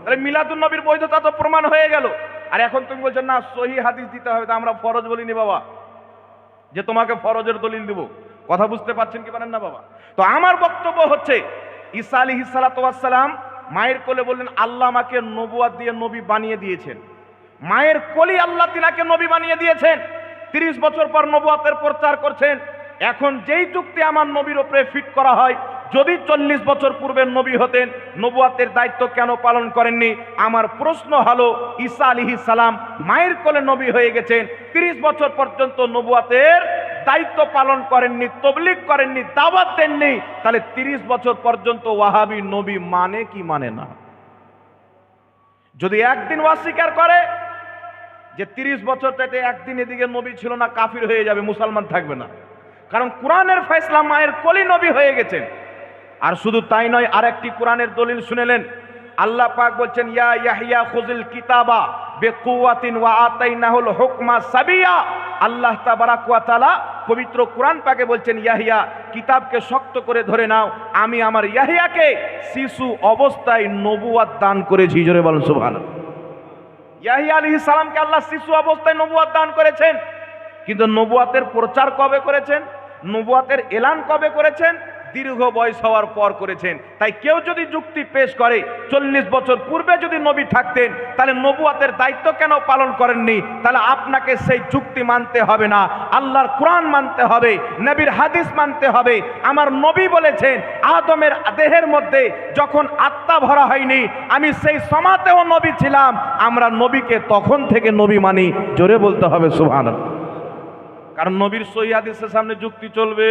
S1: তাহলে মিলাদুন নবীর বৈধতা তো প্রমাণ হয়ে গেল। আর এখন তুমি বলছো না সহি হাদিস দিতে হবে, তা আমরা ফরজ বলিনি বাবা যে তোমাকে ফরজের দলিল দিব। কথা বুঝতে পারছেন কি পারেন না বাবা? তো আমার বক্তব্য হচ্ছে ঈসা আলাইহিস সালাতু ওয়াস সালাম মায়ের কোলে বললেন আল্লাহ আমাকে নবুয়াত দিয়ে নবী বানিয়ে দিয়েছেন। মায়ের কোলে আল্লাহ তিনাকে নবী বানিয়ে দিয়েছেন। 30 বছর পর নবুয়াতের প্রচার করছেন। এখন যেই যুক্তি আমার নবীর উপরে ফিট করা হয়, যদি 40 বছর পূর্বের নবী হতেন নবুয়াতের দায়িত্ব কেন পালন করেননি? আমার প্রশ্ন হলো ঈসা আলাইহিস সালাম মায়ের কোলে নবী হয়ে গেছেন, 30 বছর পর্যন্ত নবুয়াতের দায়িত্ব পালন করেননি, তবলিগ করেননি, দাওয়াত দেননি, তাহলে 30 বছর পর্যন্ত ওয়াহাবি নবী মানে কি মানে না? যদি একদিন অস্বীকার করে যে 30 বছর চাইতে একদিন এদিকে নবী ছিল না, কাফির হয়ে যাবে, মুসলমান থাকবে না। কারণ কোরআনের ফয়সালা মায়ের কোলে নবী হয়ে গেছেন। আর শুধু তাই নয়, আরেকটি কোরআনের দলিল শুনেলেন। আল্লাহ পাক বলছেন ইয়া ইয়াহইয়া খুযিল কিতাবা বিকুওয়াতিন ওয়া আতাইনাহুল হুকমা সাবিয়া। আল্লাহ তাবারাক ওয়া তাআলা পবিত্র কোরআন পাকে বলছেন ইয়াহইয়া কিতাবকে শক্ত করে ধরে নাও, আমি আমার ইয়াহইয়াকে শিশু অবস্থায় নবুয়াত দান করেছি। জোরে বলুন সুবহানাল্লাহ। ইয়াহইয়া আলাইহিস সালামকে আল্লাহ শিশু অবস্থায় নবুয়াত দান করেছেন, কিন্তু নবুয়াতের প্রচার কবে করেছেন? নবুয়াতের এলান কবে করেছেন? দীর্ঘ বয়স হওয়ার পর করেছেন। তাই কেউ যদি যুক্তি পেশ করে 40 বছর পূর্বে যদি নবী থাকতেন তাহলে নবুয়াতের দায়িত্ব কেন পালন করেননি, তাহলে আপনাকে সেই যুক্তি মানতে হবে না, আল্লাহর কোরআন মানতে হবে, নবীর হাদিস মানতে হবে। আমার নবী বলেছেন আদমের দেহের মধ্যে যখন আত্মা ভরা হয়নি আমি সেই সমাতেও নবী ছিলাম। আমরা নবীকে তখন থেকে নবী মানি। জোরে বলতে হবে সুবহানাল্লাহ। কারণ নবীর সহিহ হাদিসের সামনে যুক্তি চলবে,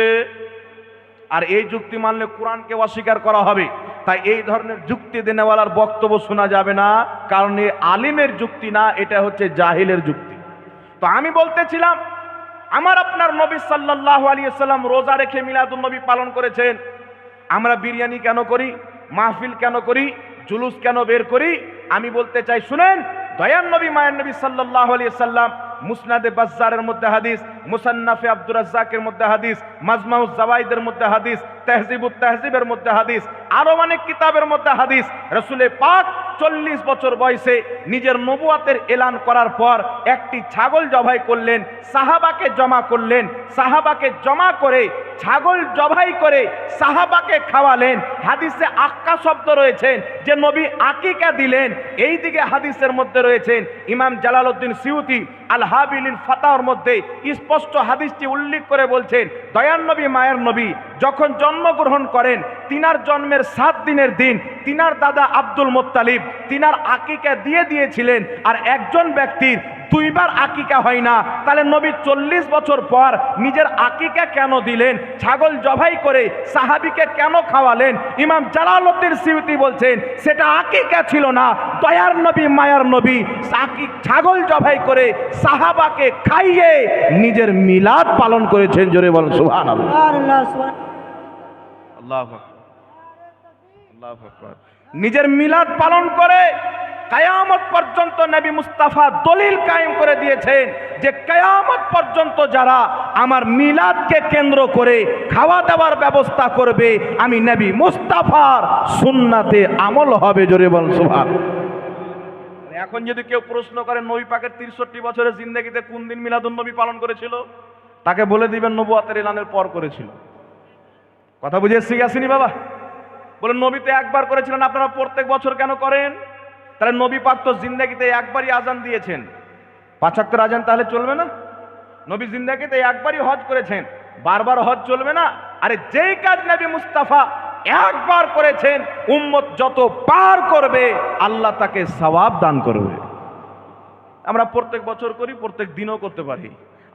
S1: আর এই যুক্তি মানলে কোরআনকে অস্বীকার করা হবে। তাই এই ধরনের যুক্তি দেনেওয়ালার বক্তব্য শোনা যাবে না, কারণ এই আলিমের যুক্তি না, এটা হচ্ছে জাহিলের যুক্তি। তো আমি বলতেছিলাম আমার আপনার নবী সাল্লাল্লাহু আলাইহি ওয়াসাল্লাম রোজা রেখে মিলাদুন নবী পালন করেছেন। আমরা বিরিয়ানি কেন করি, মাহফিল কেন করি, জুলুস কেন বের করি? আমি বলতে চাই শুনেন, দয়ার নবী মায়ের নবী সাল্লাল্লাহু আলাইহি ওয়াসাল্লাম মুসনাদে বাজ্জারের মধ্যে হাদিস, মুসান্নাফে আব্দুর রাজ্জাকের মধ্যে হাদিস, মাজমাউজ জাওয়াইদের মধ্যে হাদিস, তাহজিবুত তাহজিবের মধ্যে হাদিস, আরো অনেক কিতাবের মধ্যে হাদিস। রাসূলে পাক 40 বছর বয়সে নিজের নবুয়াতের এলান করার পর একটি ছাগল জবাই করলেন, সাহাবাকে জমা করলেন, সাহাবাকে জমা করে ছাগল জবাই করে সাহাবাকে খাওয়ালেন। হাদিসে আক্কা শব্দ রয়েছেন যে নবী আকিকা দিলেন। এই দিকে হাদিসের মধ্যে রয়েছেন ইমাম জালালউদ্দিন সিউতি আল হাবিলিল ফাতাওয়ার মধ্যে স্পষ্ট হাদিসটি উল্লেখ করে বলছেন দয়ার নবী মায়ের নবী যখন জন্মগ্রহণ করেন তিনার জন্মের 7 দিনের দিন তিনার দাদা আব্দুল মুত্তালিব তিনার আকিকা দিয়ে দিয়েছিলেন। আর একজন ব্যক্তির 2 বার আকিকা হয় না, তাহলে নবী 40 বছর পর নিজের আকিকা কেন দিলেন? ছাগল জবাই করে সাহাবীকে কেন খাওয়ালেন? ইমাম জালালউদ্দিন সিউতি বলছেন সেটা আকিকা ছিল না, দয়ার নবী মায়ার নবী ছাগল জবাই করে সাহাবাকে খাইয়ে নিজের মিলাদ পালন করেছেন। জোরে বলেন সুবহানাল্লাহ। আল্লাহু আকবার, আল্লাহু আকবার। নিজের মিলাদ পালন করে কিয়ামত পর্যন্ত নবী মুস্তাফা দলিল কায়েম করে দিয়েছেন যে কিয়ামত পর্যন্ত যারা আমার মিলাদকে কেন্দ্র করে খাওয়া দাওয়ার ব্যবস্থা করবে আমি নবী মুস্তাফার সুন্নাতে আমল হবে। জোরে বলেন সুবহানাল্লাহ। এখন যদি কেউ প্রশ্ন করে নবী পাকের 63 বছরের জিন্দেগিতে কোন দিন মিলাদুন নবী পালন করেছিল, তাকে বলে দিবেন নবুয়াতের এলানের পর করেছিল। কথা বুঝে শিখেছিনি বাবা? বলেন নবী তো একবার করেছিলেন, আপনারা প্রত্যেক বছর কেন করেন? তাহলে নবী পাক তো জিন্দেগিতে একবারই আজান দিয়েছেন, 5 ওয়াক্তের আজান তাহলে চলবে না? নবী জিন্দেগিতে একবারই হজ করেছেন, বারবার হজ চলবে না? আরে যেই কাজ নবী মুস্তাফা একবার করেছেন উম্মত যত বার করবে আল্লাহ তাকে সওয়াব দান করবে। আমরা প্রত্যেক বছর করি, প্রত্যেক দিনও করতে পারি।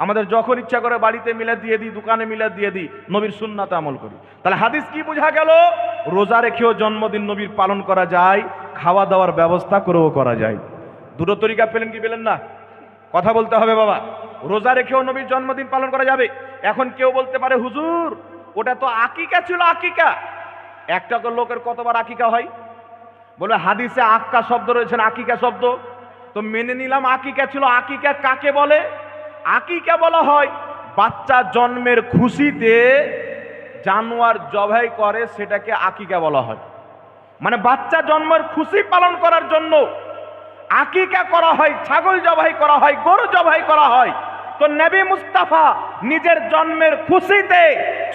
S1: আমাদের যখন ইচ্ছা করে বাড়িতে মিলাদ দিয়ে দিই, দোকানে মিলাদ দিয়ে দিই, নবীর সুন্নাতে আমল করি। তাহলে হাদিস কি বোঝা গেল? রোজা রেখেও জন্মদিন নবীর পালন করা যায়, খাওয়া দাওয়ার ব্যবস্থা করেও করা যায়। দুটো তরিকা পেলেন কি পেলেন না? কথা বলতে হবে বাবা। রোজা রেখেও নবীর জন্মদিন পালন করা যাবে। এখন কেউ বলতে পারে হুজুর ওটা তো আকিকা ছিল, আকিকা। একটা লোকের কতবার আকিকা হয়? বলবে হাদিসে আক্কা শব্দ রয়েছে, আকিকা শব্দ, তো মেনে নিলাম আকিকা ছিল। আকিকা কাকে বলে? আকিকা বলা হয় বাচ্চা জন্মের খুশিতে জানোয়ার জবাই করে, সেটাকে আকিকা বলা হয়। মানে বাচ্চা জন্মের খুশি পালন করার জন্য আকিকা করা হয়, ছাগল জবাই করা হয়, গরু জবাই করা হয়। তো নবী মুস্তাফা নিজের জন্মের খুশিতে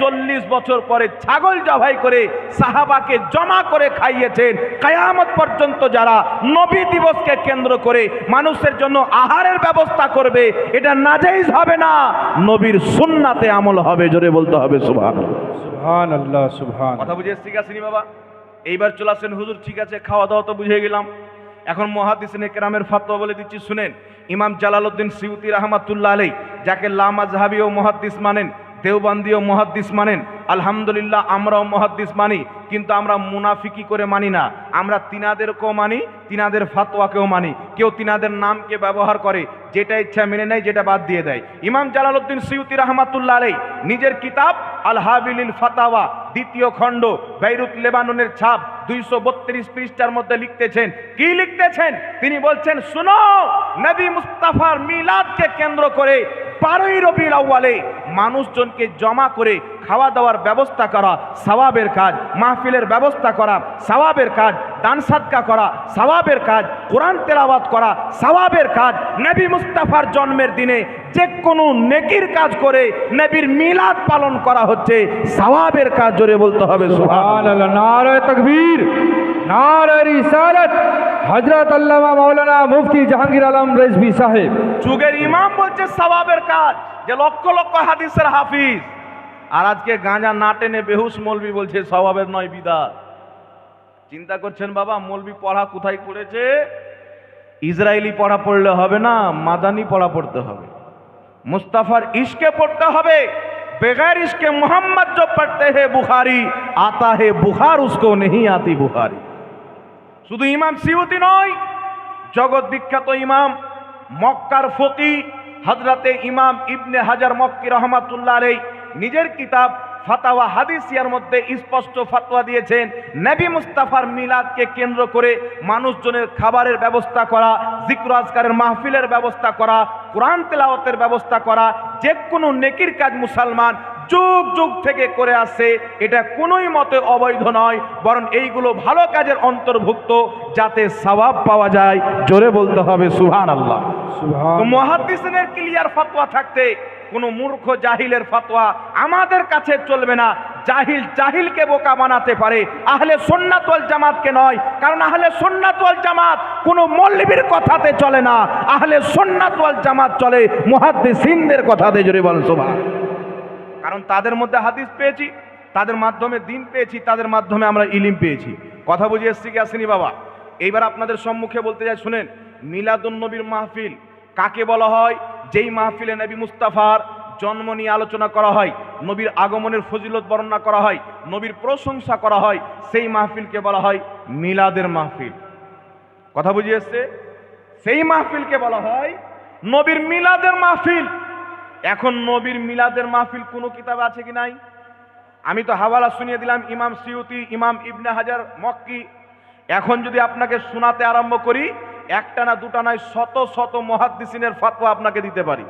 S1: 40 বছর পরে ছাগল জবাই করে সাহাবাকে জমা করে খাইয়েছেন। কিয়ামত পর্যন্ত যারা নবী দিবসকে কেন্দ্র করে মানুষের জন্য আহারের ব্যবস্থা করবে, এটা নাজায়েজ হবে না, নবীর সুন্নাতে আমল হবে। জোরে বলতে হবে সুবহানাল্লাহ।
S2: সুবহানাল্লাহ, সুবহান।
S1: কথা বুঝে এসছি কাছিনি বাবা? এইবার চলে আসেন হুজুর, ঠিক আছে খাওয়া দাওয়া তো বুঝে গেলাম, এখন মুহাদ্দিসিনে কেরামের ফতোয়া বলে দিচ্ছি শুনেন। ইমাম জালালউদ্দিন সিউতি রাহমাতুল্লাহ আলাইহি, যাকে লামাযহাবী ও মুহাদ্দিস মানেন, দেওবন্দি ও মুহাদ্দিস মানেন, আলহামদুলিল্লাহ আমরাও মুহাদ্দিস মানি, কিন্তু আমরা মুনাফিকি করে মানি না। আমরা তিনাদেরকেও মানি, তিনাদের ফতোয়াকেও মানি। কেউ তিনাদের নামকে ব্যবহার করে, যেটা ইচ্ছা মেনে নেয়, যেটা বাদ দিয়ে দেয়। ইমাম জালালউদ্দিন সিউতি রাহমাতুল্লাহ আলাইহি নিজের কিতাব আল হাবিলিল ফাতাওয়া দ্বিতীয় খণ্ড, বেইরুত লেবাননের ছাপ, 232 পৃষ্ঠার মধ্যে লিখতেছেন। কি লিখতেছেন? তিনি বলছেন শুনো, নবী মুস্তাফার মিলাদকে কেন্দ্র করে 12ই রবিউল আউয়ালে মানুষজনকে জমা করে খাওয়া দাওয়ার ব্যবস্থা করা সওয়াবের কাজ, মাহফিলের ব্যবস্থা করা সওয়াবের কাজ, দান সাদকা করা সওয়াবের কাজ, কোরআন তেলাওয়াত করা সওয়াবের কাজ। নবী মুস্তাফার জন্মের দিনে যে কোনো নেকির কাজ করে নবীর মিলাদ পালন করা হচ্ছে সওয়াবের কাজ। জোরে বলতে হবে
S2: সুবহানাল্লাহ। নারে তাকবীর, নারে রিসালাত, হযরত আল্লামা মাওলানা মুফতি জাহাঙ্গীর আলম রেজভী সাহেব।
S1: যুগের ইমাম বলছে সওয়াবের কাজ, যে লক্ষ লক্ষ হাদিসের হাফিজ। আর আজকে গাঁজা না টেনে বেহুশ মৌলবি বলছে সওয়াবের নয়, বিদআত। চিন্তা করছেন বাবা, মৌলবি পড়া কোথায় পড়েছে? ইসরায়েলি পড়া পড়লে হবে না, মাদানী পড়া পড়তে হবে, মুস্তাফার ইশকে পড়তে হবে। बेगैर इश्के मोहम्मद जो पढ़ते हैं बुखारी, आता है बुखार उसको नहीं आती बुखारी। শুধু ইমাম সিউতি নয়, জগৎ বিখ্যাত ইমাম মক্কার ফকি হযরতে ইমাম ইবনে হাজার মক্কি রহমাতুল্লাহ আলাইহি নিজের কিতাব ফাতাওয়া হাদিসিয়ার মধ্যে স্পষ্ট ফতোয়া দিয়েছেন, নবী মুস্তাফার মিলাদকে কেন্দ্র করে মানুষজনের খাবারের ব্যবস্থা করা, জিক্র আজকারের মাহফিলের ব্যবস্থা করা, কোরআন তেলাওয়াতের ব্যবস্থা করা, যে কোনো নেকির কাজ মুসলমান যুগ যুগ থেকে করে আসছে। এটা কোনোই মতে অবৈধ নয়, বরং এইগুলো ভালো কাজের অন্তর্ভুক্ত, যাতে সওয়াব পাওয়া যায়। জোরে বলতে হবে সুবহানাল্লাহ। তো মুহাদ্দিসিনের ক্লিয়ার ফতোয়া থাকতে কোনো মূর্খ জাহিলের ফতোয়া আমাদের কাছে চলবে না। জাহিল জাহিলকে বোকা বানাতে পারে, আহলে সুন্নাত ওয়াল জামাতকে নয়। কারণ আহলে সুন্নাত ওয়াল জামাত কোনো মৌলবীর কথাতে চলে না, আহলে সুন্নাত ওয়াল জামাত চলে মুহাদ্দিসিনদের কথাতে। জোরে বলেন সুবহানাল্লাহ। কারণ তাদের মধ্যে হাদিস পেয়েছি, তাদের মাধ্যমে দিন পেয়েছি, তাদের মাধ্যমে আমরা ইলম পেয়েছি। কথা বুঝে এসছি কি আসেনি বাবা? এইবার আপনাদের সম্মুখে বলতে যাই শুনেন, মিলাদুন নবীর মাহফিল কাকে বলা হয়? যেই মাহফিলে নবী মুস্তাফার জন্ম নিয়ে আলোচনা করা হয়, নবীর আগমনের ফজিলত বর্ণনা করা হয়, নবীর প্রশংসা করা হয়, সেই মাহফিলকে বলা হয় মিলাদের মাহফিল। কথা বুঝে এসছে? সেই মাহফিলকে বলা হয় নবীর মিলাদের মাহফিল। এখন নবীর মিলাদের মাহফিল কোনো কিতাবে আছে কি নাই? আমি তো হাওয়ালা শুনিয়ে দিলাম ইমাম সিউতি, ইমাম ইবনে হাজার মক্কি। এখন যদি আপনাকে শোনাতে আরম্ভ করি, একটা না দুটা নয়, শত শত মুহাদ্দিসিনের ফতোয়া আপনাকে দিতে পারি।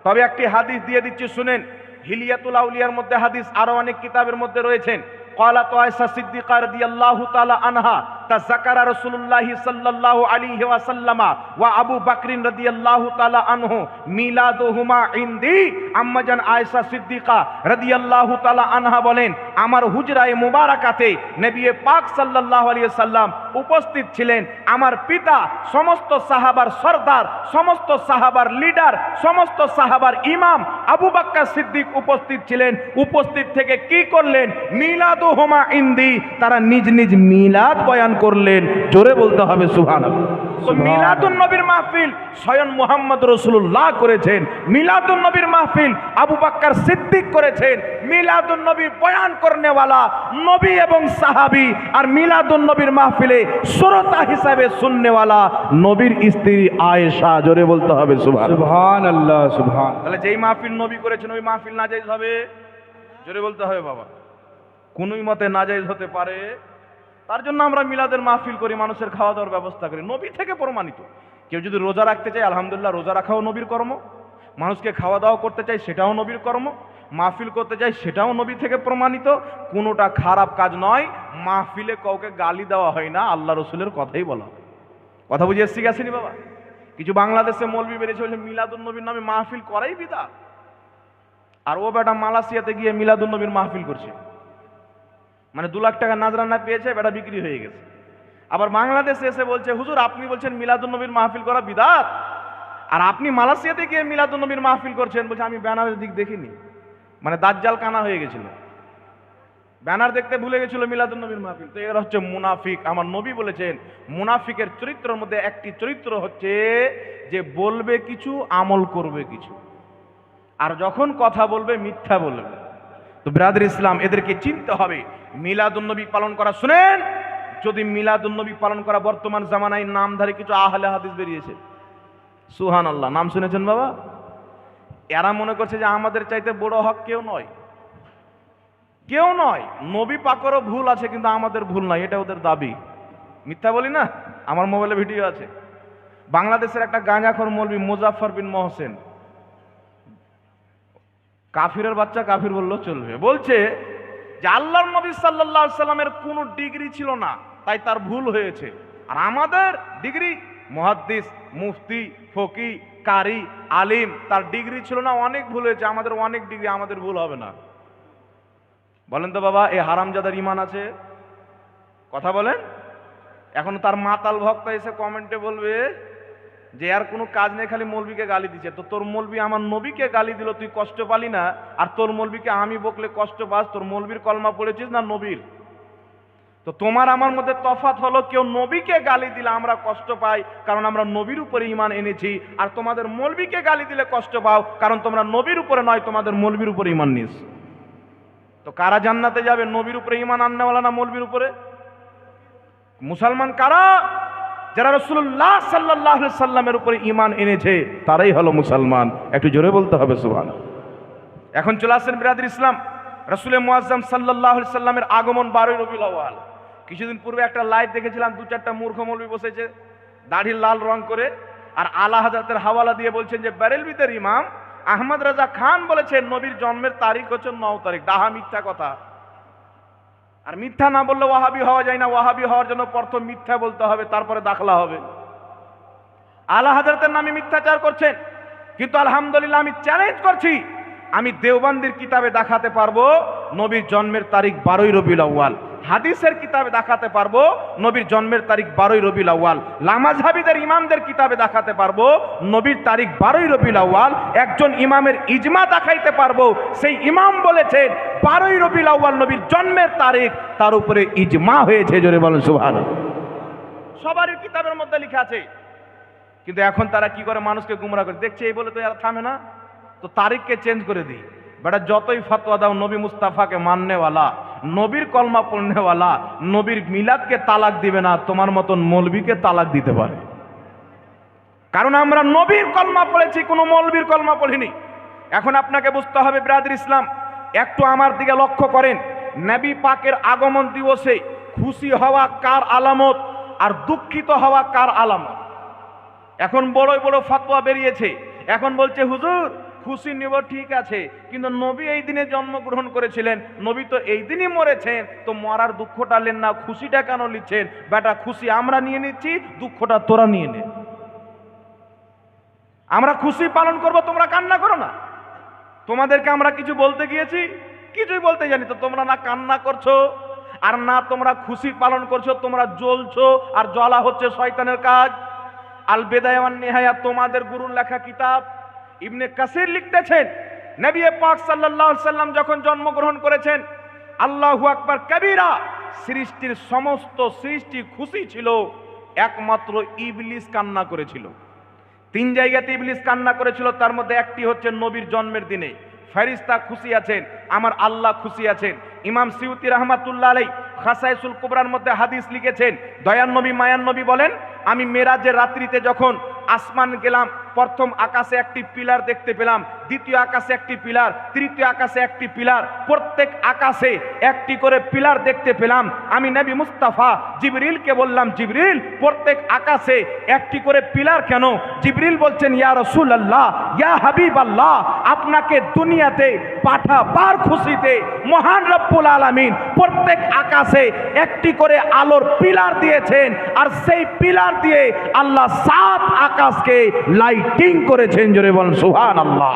S1: তবে একটি হাদিস দিয়ে দিচ্ছি শুনেন। হিলিয়াতুল আউলিয়ার মধ্যে হাদিস, আরো অনেক কিতাবের মধ্যে রয়েছেন। قالت عائشة صديقة رضي الله تعالى عنها تذكر رسول الله صلى الله عليه وسلم وأبو بكر رضي الله تعالى عنه মিলাদুহুমা ইনদি। আম্মা জান আয়েশা সিদ্দিকা রাদিয়াল্লাহু তাআলা আনহা বলেন, আমার হুজরায়ে মুবারাকাতে নবী পাক সাল্লাল্লাহু আলাইহি সাল্লাম উপস্থিত ছিলেন। আমার পিতা সমস্ত সাহাবার সরদার, সমস্ত সাহাবার লিডার, সমস্ত সাহাবার ইমাম আবু বকর সিদ্দিক উপস্থিত ছিলেন। উপস্থিত থেকে কি করলেন? মিলাদ মাউলিদুহুমা ইনদি, তারা নিজ নিজ মিলাদ বয়ান করলেন। জোরে বলতে হবে সুবহানাল্লাহ। তো মিলাদুন নবীর মাহফিল স্বয়ং মুহাম্মদ রাসূলুল্লাহ করেছেন, মিলাদুন নবীর মাহফিল আবু বকর সিদ্দিক করেছেন, মিলাদুন নবীর বয়ান করনেওয়ালা নবী এবং সাহাবী, আর মিলাদুন নবীর মাহফিলে শ্রোতা হিসাবে শুননেওয়ালা নবীর স্ত্রী আয়েশা। জোরে বলতে হবে সুবহানাল্লাহ।
S2: সুবহানাল্লাহ, সুবহান।
S1: তাহলে যেই মাহফিল নবী করেছেন ওই মাহফিল নাজায়েজ হবে? জোরে বলতে হবে বাবা। কোনই মতে নাজায়েজ হতে পারে? তার জন্য আমরা মিলাদের মাহফিল করি, মানুষের খাওয়া দাওয়ার ব্যবস্থা করি, নবী থেকে প্রমাণিত। কেউ যদি রোজা রাখতে চায়, আলহামদুলিল্লাহ, রোজা রাখাও নবীর কর্ম। মানুষকে খাওয়া দাওয়া করতে চাই, সেটাও নবীর কর্ম। মাহফিল করতে চাই, সেটাও নবী থেকে প্রমাণিত। কোনোটা খারাপ কাজ নয়। মাহফিলে কাউকে গালি দেওয়া হয় না, আল্লাহ রসুলের কথাই বলা হয়। কথা বুঝে এসছি গেছিনি বাবা? কিছু বাংলাদেশে মৌলবি বেরিয়েছে, বলছে মিলাদুন নবীর নামে মাহফিল করাই বিদআত। আর ও বেটা মালয়েশিয়াতে গিয়ে মিলাদুন নবীর মাহফিল করছে, মানে 2 লাখ টাকা নাজরানা পেয়েছে, বেটা বিক্রি হয়ে গেছে। আবার বাংলাদেশে এসে বলছে হুজুর আপনি বলছেন মিলাদুন নবীর মাহফিল করা বিদআত, আর আপনি মালয়েশিয়াতে গিয়ে মিলাদুন নবীর মাহফিল করছেন। বলছে আমি ব্যানারের দিক দেখিনি, মানে দাজ্জাল কানা হয়ে গেছিল, ব্যানার দেখতে ভুলে গেছিল মিলাদুন নবীর মাহফিল। তো এরা হচ্ছে মুনাফিক। আমার নবী বলেছেন মুনাফিকের চরিত্রের মধ্যে একটি চরিত্র হচ্ছে যে বলবে কিছু, আমল করবে কিছু, আর যখন কথা বলবে মিথ্যা বলবে। তো ব্রাদার ইসলাম, এদেরকে চিনতে হবে। মিলাদুন নবী পালন করা, শুনেন, যদি মিলাদুন নবী পালন করা বর্তমান জামানায় নামধারী কিছু আহলে হাদিস বেরিয়েছে, সুবহানাল্লাহ, নাম শুনেছেন বাবা? এরা মনে করছে যে আমাদের চাইতে বড় হক কেউ নয়, কেউ নয়। নবী পাকেরও ভুল আছে, কিন্তু আমাদের ভুল নাই, এটা ওদের দাবি। মিথ্যা বলি না? আমার মোবাইলে ভিডিও আছে। বাংলাদেশের একটা গাঁজাখোর মৌলবী মুজাফফর বিন মহসেন, কাফিরের বাচ্চা, কাফির বললেও চলবে, বলছে যে আল্লাহর নবী সাল্লাল্লাহু আলাইহি সাল্লামের কোনো ডিগ্রি ছিল না, তাই তার ভুল হয়েছে। আর আমাদের ডিগ্রি, মুহাদ্দিস, মুফতি, ফকি, কারি, আলিম, তার ডিগ্রি ছিল না, অনেক ভুল হয়েছে। আমাদের অনেক ডিগ্রি, আমাদের ভুল হবে না। বলেন তো বাবা, এই হারামজাদার ইমান আছে? কথা বলেন। এখন তার মাতাল ভক্ত এসে কমেন্টে বলবে যে আর কোনো কাজ নেই, খালি মৌলবীকে গালি দিচ্ছে। তো তোর মৌলবী আমার নবীকে গালি দিল, তুই কষ্ট পালি না? আর তোর মৌলবীকে আমি বকলে কষ্ট পাস? তোর মৌলবীর কলমা পড়েছিস না নবীর? তো তোমার আমার মধ্যে তফাৎ হলো, কেউ নবীকে গালি দিলে আমরা কষ্ট পাই, কারণ আমরা নবীর উপরে ঈমান এনেছি। আর তোমাদের মৌলবীকে গালি দিলে কষ্ট পাও, কারণ তোমরা নবীর উপরে নয়, তোমাদের মৌলবীর উপরে ঈমান নিস। তো কারা জান্নাতে যাবে? নবীর উপরে ঈমান আননেওয়ালা না মৌলবীর উপরে? মুসলমান কারা? যারা রাসূলুল্লাহ সাল্লাল্লাহু আলাইহি সাল্লামের উপরে ঈমান এনেছে, তারাই হলো মুসলমান। একটু জোরে বলতে হবে সুবহানাল্লাহ। এখন চলে আসেন বিরাদর ইসলাম, রাসূল মুআজ্জম সাল্লাল্লাহু আলাইহি সাল্লামের আগমন 12ই রবিউল আউয়াল। কিছুদিন পূর্বে একটা লাইভ দেখেছিলাম, 2-4টা মূর্খ মৌলবী বসেছে দাড়ি লাল রং করে, আর আলা হযরতের হাওয়ালা দিয়ে বলছেন যে বেরেলভীদের ইমাম আহমদ রাজা খান বলেছেন নবীর জন্মের তারিখ হচ্ছে 9 তারিখ। ডাহা মিথ্যা কথা। আর মিথ্যা না বললে ওয়াহাবি হওয়া যায় না। ওয়াহাবি হওয়ার জন্য প্রথম মিথ্যা বলতে হবে, তারপরে দাখলা হবে। আলা হযরতের নামে মিথ্যাচার করছেন, কিন্তু আলহামদুলিল্লাহ আমি চ্যালেঞ্জ করছি, আমি দেওবন্দির কিতাবে দেখাতে পারবো নবীর জন্মের তারিখ 12ই রবিউল আউয়াল। হাদিসের কিতাবে দেখাতে পারবো নবীর জন্মের তারিখ 12ই রবিউল আউয়াল। লামাযহাবীদের ইমামদের কিতাবে দেখাতে পারবো নবীর তারিখ 12ই রবিউল আউয়াল। একজন ইমামের ইজমা দেখাইতে পারবো, সেই ইমাম বলেছেন 12ই রবিউল আউয়াল নবীর জন্মের তারিখ, তার উপরে ইজমা হয়েছে। জোরে বলেন সুবহানাল্লাহ। সবারই কিতাবের মধ্যে লেখা আছে। কিন্তু এখন তারা কি করে? মানুষকে গুমরা করে। দেখছে এই বলে তো এরা থামে না, তো তারিখকে চেঞ্জ করে দিই। বেটা যতই ফতোয়া দাও, নবী মুস্তাফাকে মাননেওয়ালা, নবীর কলমা পড়নেওয়ালা নবীর মিলাদকে তালাক দিবে না, তোমার মতন মৌলবীকে তালাক দিতে পারে। কারণ আমরা নবীর কলমা পড়েছি, কোনো মৌলবীর কলমা পড়িনি। এখন আপনাকে বুঝতে হবে ব্রাদার ইসলাম, একটু আমার দিকে লক্ষ্য করেন। নবী পাকের আগমন দিবসে খুশি হওয়া কার আলামত, আর দুঃখিত হওয়া কার আলামত? এখন বড় বড় ফতোয়া বেরিয়েছে। এখন বলছে হুজুর খুশি নিব, ঠিক আছে, কিন্তু নবী এই দিনে জন্মগ্রহণ করেছিলেন, নবী তো এই দিনই মরেছেন, তো মরার দুঃখটা নেন না, খুশিটা কেন নিচ্ছেন? বেটা খুশি আমরা নিয়ে নিচ্ছি, দুঃখটা তোরা নিয়ে নে। আমরা খুশি পালন করব, তোমরা কান্না করো না। তোমাদেরকে আমরা কিছু বলতে গিয়েছি? কিছুই বলতে জানি। তো তোমরা না কান্না করছো আর না তোমরা খুশি পালন করছো, তোমরা জ্বলছো, আর জ্বলা হচ্ছে শয়তানের কাজ। আল বিদায়া ওয়ান নিহায়া তোমাদের গুরুর লেখা কিতাব, ইবনে কাসির লিখতেছেন নবী পাক সাল্লাল্লাহু আলাইহি সাল্লাম যখন জন্মগ্রহণ করেছেন, আল্লাহু আকবার কবীরা। সৃষ্টির সমস্ত সৃষ্টি খুশি ছিল, একমাত্র ইবলিস কান্না করেছিল। 3 জায়গাতে ইবলিস কান্না করেছিল, তার মধ্যে একটি হচ্ছে নবীর জন্মের দিনে। ফেরেশতা খুশি আছেন, আমার আল্লাহ খুশি আছেন। ইমাম সিউতি রহমাতুল্লাহ আলাইহি খাসাইসুল কুবরার মধ্যে হাদিস লিখেছেন, দয়ার নবী মায়ার নবী বলেন, আমি মেরাজের রাত্রিতে যখন আসমান গেলাম, প্রথম আকাশে একটি পিলার দেখতে পেলাম, দ্বিতীয় আকাশে একটি পিলার, তৃতীয় আকাশে একটি পিলার, প্রত্যেক আকাশে একটি করে পিলার দেখতে পেলাম। আমি নবী মুস্তাফা জিবরিলকে বললাম, জিবরিল প্রত্যেক আকাশে একটি করে পিলার কেন? জিবরিল বলছেন, ইয়া রাসূলুল্লাহ, ইয়া হাবিবাল্লাহ, আপনাকে দুনিয়াতে পাঠাবার খুশিতে মহান রব্বুল আলামিন প্রত্যেক আকাশে একটি করে আলোর পিলার দিয়েছেন, আর সেই পিলার দিয়ে আল্লাহ 7 আকাশকে লাইটিং করেছেন। জোরে বলেন সুবহানাল্লাহ।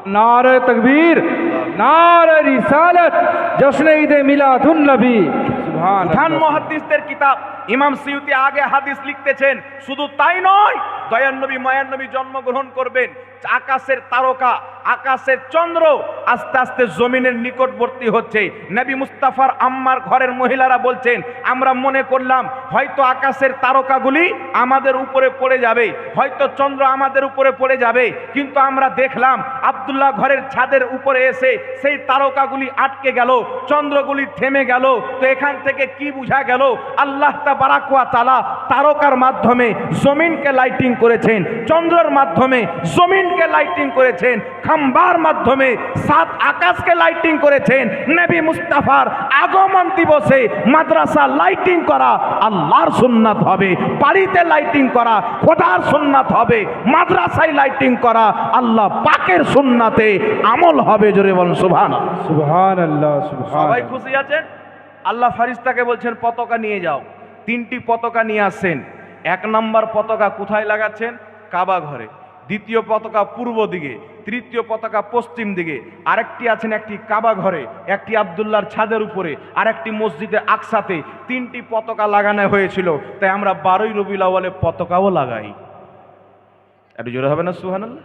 S2: नारे तकबीर, नारे रिसालत, जश्न ईद मिलादुन नबी। सुभान
S1: খান
S2: अल्लाह।
S1: মুহাদ্দিসদের কিতাব ইমাম সিউতি আগে হাদিস লিখতেছেন, শুধু তাই নয়, দয়ার নবী মায়ার নবী জন্মগ্রহণ করবেন, আকাশের তারকা, আকাশের চন্দ্র আস্তে আস্তে জমিনের নিকটবর্তী হচ্ছে। নবী মুস্তাফার আম্মার ঘরের মহিলারা বলছেন, আমরা মনে করলাম হয়তো আকাশের তারকাগুলি আমাদের উপরে পড়ে যাবে, হয়তো চন্দ্র আমাদের উপরে পড়ে যাবে, কিন্তু আমরা দেখলাম আব্দুল্লাহ ঘরের ছাদের উপরে এসে সেই তারকাগুলি আটকে গেল, চন্দ্রগুলি থেমে গেল। তো এখান থেকে কি বোঝা গেল? আল্লাহ তাবারাক ওয়া তাআলা তারকার মাধ্যমে জমিনকে লাইটিং করেছেন, চন্দ্রের মাধ্যমে জমিনকে লাইটিং করেছেন, খাম্বার মাধ্যমে 7 আকাশকে লাইটিং করেছেন। নবী মুস্তাফার আগমন দিবসে মাদ্রাসা লাইটিং করা আল্লাহর সুন্নাত হবে, বাড়িতে লাইটিং করা খোদার সুন্নাত হবে, মাদ্রাসায় লাইটিং করা আল্লাহ পাকের সুন্নাতে আমল হবে। জোরে বলুন সুবহানাল্লাহ।
S2: सुभान अल्लाह, सुभान
S1: সবাই
S2: अल्लाह।
S1: খুশি আছেন? আল্লাহ ফারিস্তাকে বলছেন পতাকা নিয়ে যাও। 3টি পতাকা নিয়ে আসছেন। 1 নম্বর পতাকা কোথায় লাগাচ্ছেন? কাবা ঘরে। দ্বিতীয় পতাকা পূর্ব দিকে, তৃতীয় পতাকা পশ্চিম দিকে, আরেকটি আছেন একটি কাবা ঘরে, একটি আব্দুল্লাহর ছাদের উপরে, আর একটি মসজিদে আকসাতে। 3টি পতাকা লাগানো হয়েছিল। তাই আমরা 12ই রবিউল আউয়ালে পতাকাও লাগাই। একটু জোরে হবে না সুবহানাল্লাহ?